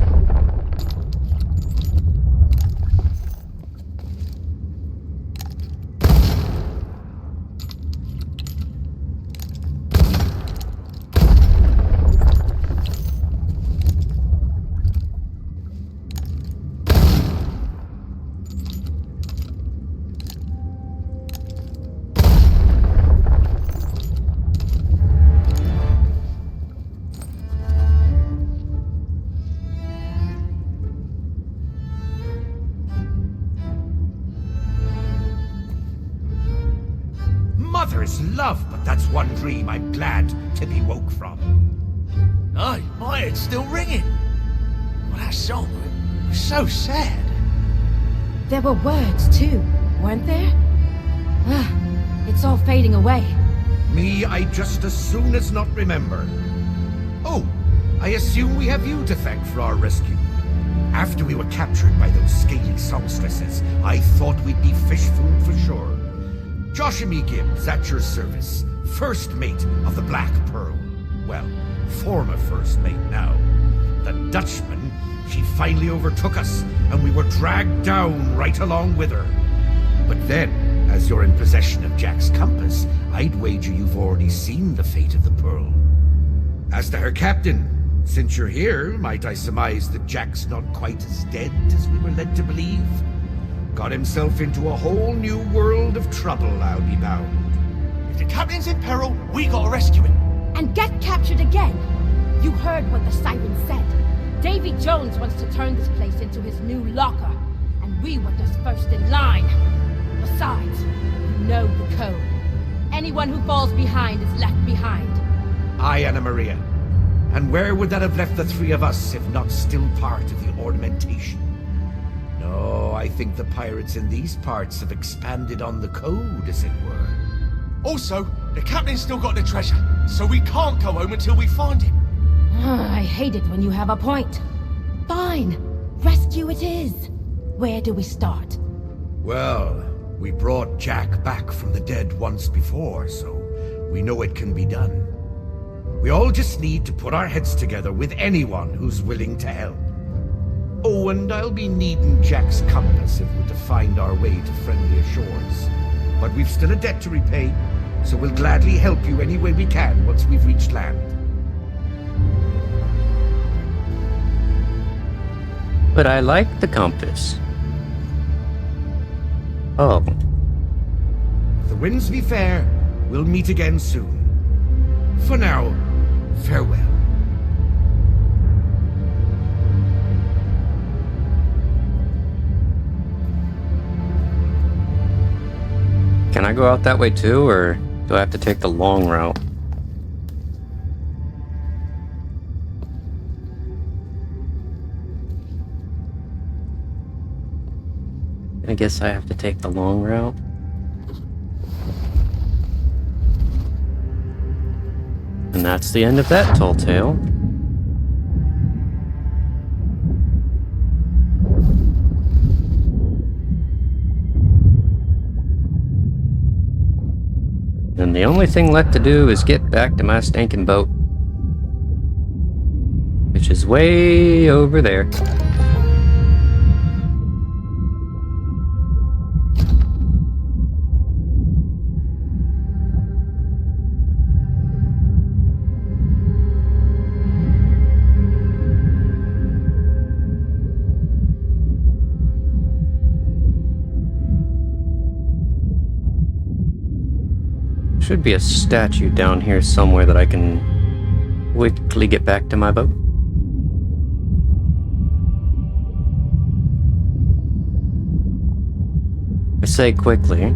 Mother's love, but that's one dream I'm glad to be woke from. Aye, my head's still ringing. Well, that song was so sad. There were words, too, weren't there? It's all fading away. Me, I just as soon as not remember. Oh, I assume we have you to thank for our rescue. After we were captured by those scaly songstresses, I thought we'd be fish food for sure. Joshua Gibbs, at your service. First mate of the Black Pearl. Well, former first mate now. The Dutchman, she finally overtook us, and we were dragged down right along with her. But then, as you're in possession of Jack's compass, I'd wager you've already seen the fate of the Pearl. As to her captain, since you're here, might I surmise that Jack's not quite as dead as we were led to believe? Got himself into a whole new world of trouble, I'll be bound. If the captain's in peril, we gotta rescue him. And get captured again. You heard what the siren said. Davy Jones wants to turn this place into his new locker, and we were just first in line. Besides, you know the code. Anyone who falls behind is left behind. Aye, Anna Maria. And where would that have left the three of us if not still part of the ornamentation? No, I think the pirates in these parts have expanded on the code, as it were. Also, the captain's still got the treasure, so we can't go home until we find him. I hate it when you have a point. Fine, rescue it is. Where do we start? Well, we brought Jack back from the dead once before, so we know it can be done. We all just need to put our heads together with anyone who's willing to help. Oh, and I'll be needing Jack's compass if we're to find our way to friendlier shores. But we've still a debt to repay, so we'll gladly help you any way we can once we've reached land. But I like the compass. Oh. If the winds be fair, we'll meet again soon. For now, farewell. Can I go out that way too, or do I have to take the long route? I guess I have to take the long route. And that's the end of that tall tale. And the only thing left to do is get back to my stinking boat. Which is way over there. Should be a statue down here somewhere that I can quickly get back to my boat. I say quickly.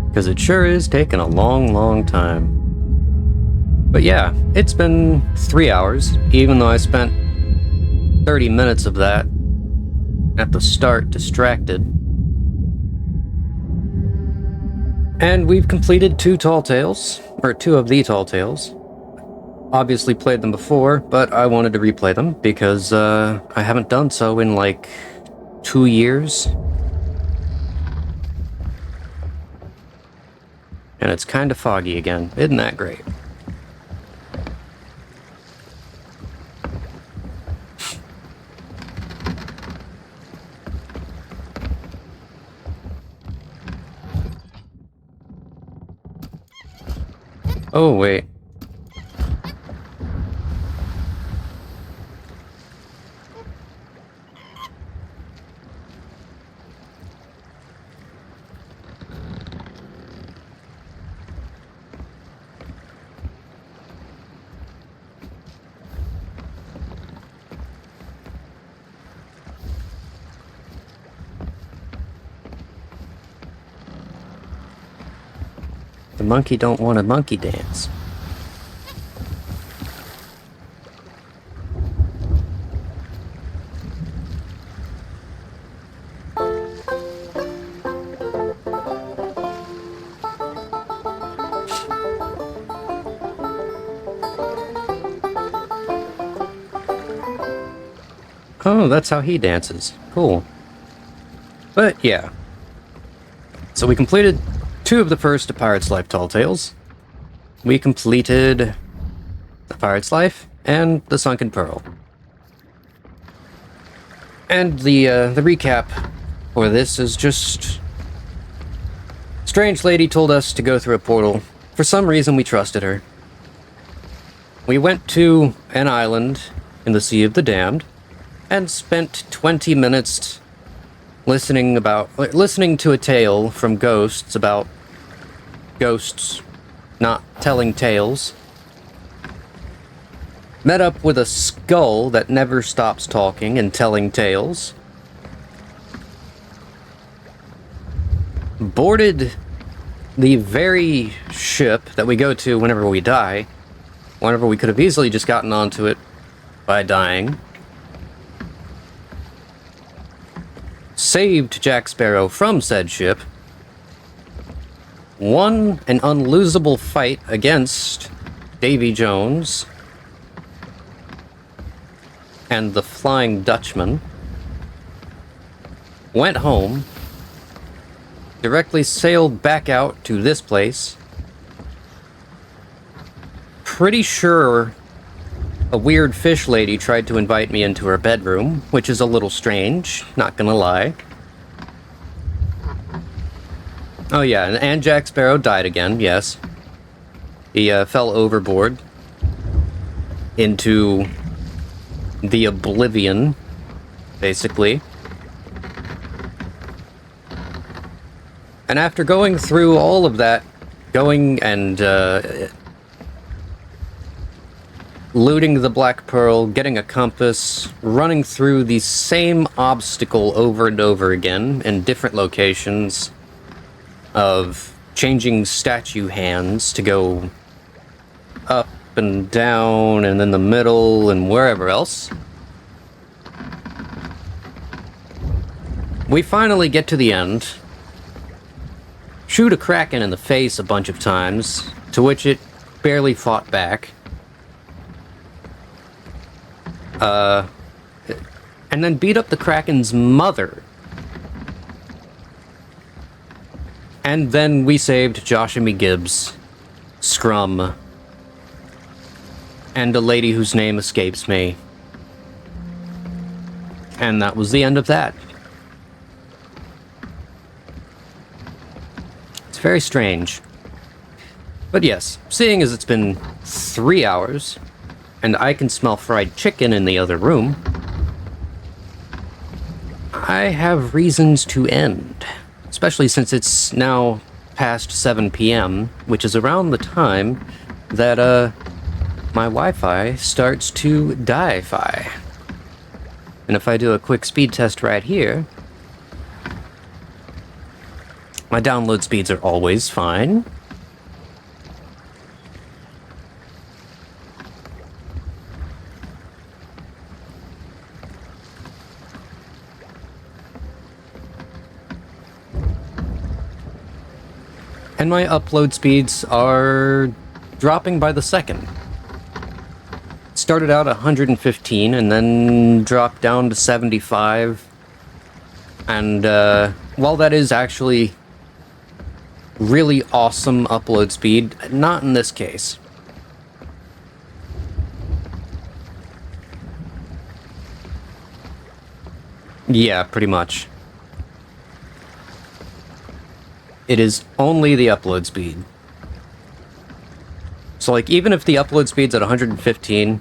Because it sure is taking a long, long time. But yeah, it's been 3 hours, even though I spent 30 minutes of that at the start distracted. And we've completed 2 tall tales, or 2 of the tall tales. Obviously played them before, but I wanted to replay them because I haven't done so in like 2 years. And it's kind of foggy again. Isn't that great? Oh, wait. The monkey don't want a monkey dance. Oh, that's how he dances. Cool. But yeah. So we completed 2 of the first A Pirate's Life Tall Tales. We completed The Pirate's Life and The Sunken Pearl. And the recap for this is just... Strange lady told us to go through a portal. For some reason we trusted her. We went to an island in the Sea of the Damned and spent 20 minutes listening to a tale from ghosts about ghosts not telling tales. Met up with a skull that never stops talking and telling tales. Boarded the very ship that we go to whenever we die, whenever we could have easily just gotten onto it by dying. Saved Jack Sparrow from said ship. Won an unlosable fight against Davy Jones and the Flying Dutchman. Went home. Directly sailed back out to this place. Pretty sure a weird fish lady tried to invite me into her bedroom, which is a little strange, not gonna lie. Oh yeah, and Jack Sparrow died again, yes. He fell overboard into the oblivion, basically. And after going through all of that, going and looting the Black Pearl, getting a compass, running through the same obstacle over and over again in different locations, of changing statue hands to go up and down and in the middle and wherever else. We finally get to the end. Shoot a kraken in the face a bunch of times, to which it barely fought back. And then beat up the kraken's mother. And then we saved Joshua Gibbs, Scrum, and a lady whose name escapes me. And that was the end of that. It's very strange. But yes, seeing as it's been 3 hours, and I can smell fried chicken in the other room, I have reasons to end. Especially since it's now past 7 p.m., which is around the time that my Wi-Fi starts to die-fi. And if I do a quick speed test right here, my download speeds are always fine. And my upload speeds are dropping by the second. Started out at 115 and then dropped down to 75. And while that is actually really awesome upload speed, not in this case. Yeah, pretty much. It is only the upload speed. So, like, even if the upload speed's at 115,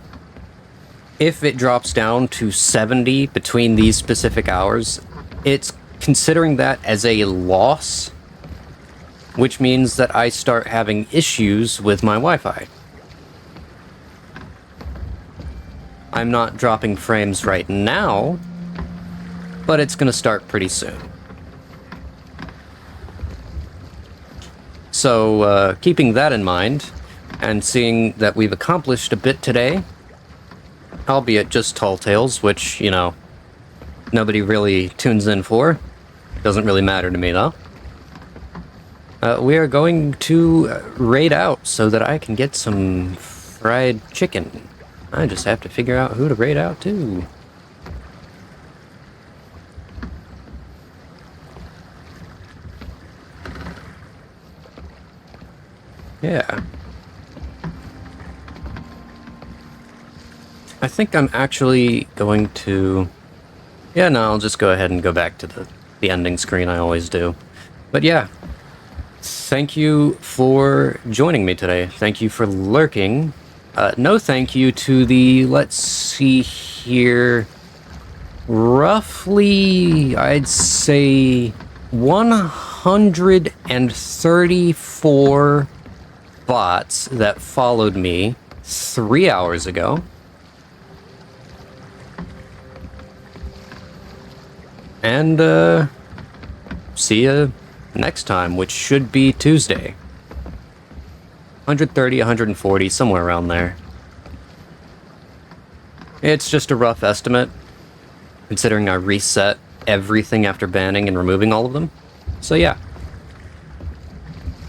if it drops down to 70 between these specific hours, it's considering that as a loss, which means that I start having issues with my Wi-Fi. I'm not dropping frames right now, but it's gonna start pretty soon. So, keeping that in mind, and seeing that we've accomplished a bit today, albeit just Tall Tales, which, you know, nobody really tunes in for. Doesn't really matter to me, though. We are going to raid out so that I can get some fried chicken. I just have to figure out who to raid out to. Yeah. I think I'm actually going to... Yeah, no, I'll just go ahead and go back to the ending screen I always do. But yeah, thank you for joining me today. Thank you for lurking. No thank you to the, let's see here, roughly, I'd say, 134 bots that followed me 3 hours ago. And, see ya next time, which should be Tuesday. 130, 140, somewhere around there. It's just a rough estimate, considering I reset everything after banning and removing all of them. So yeah.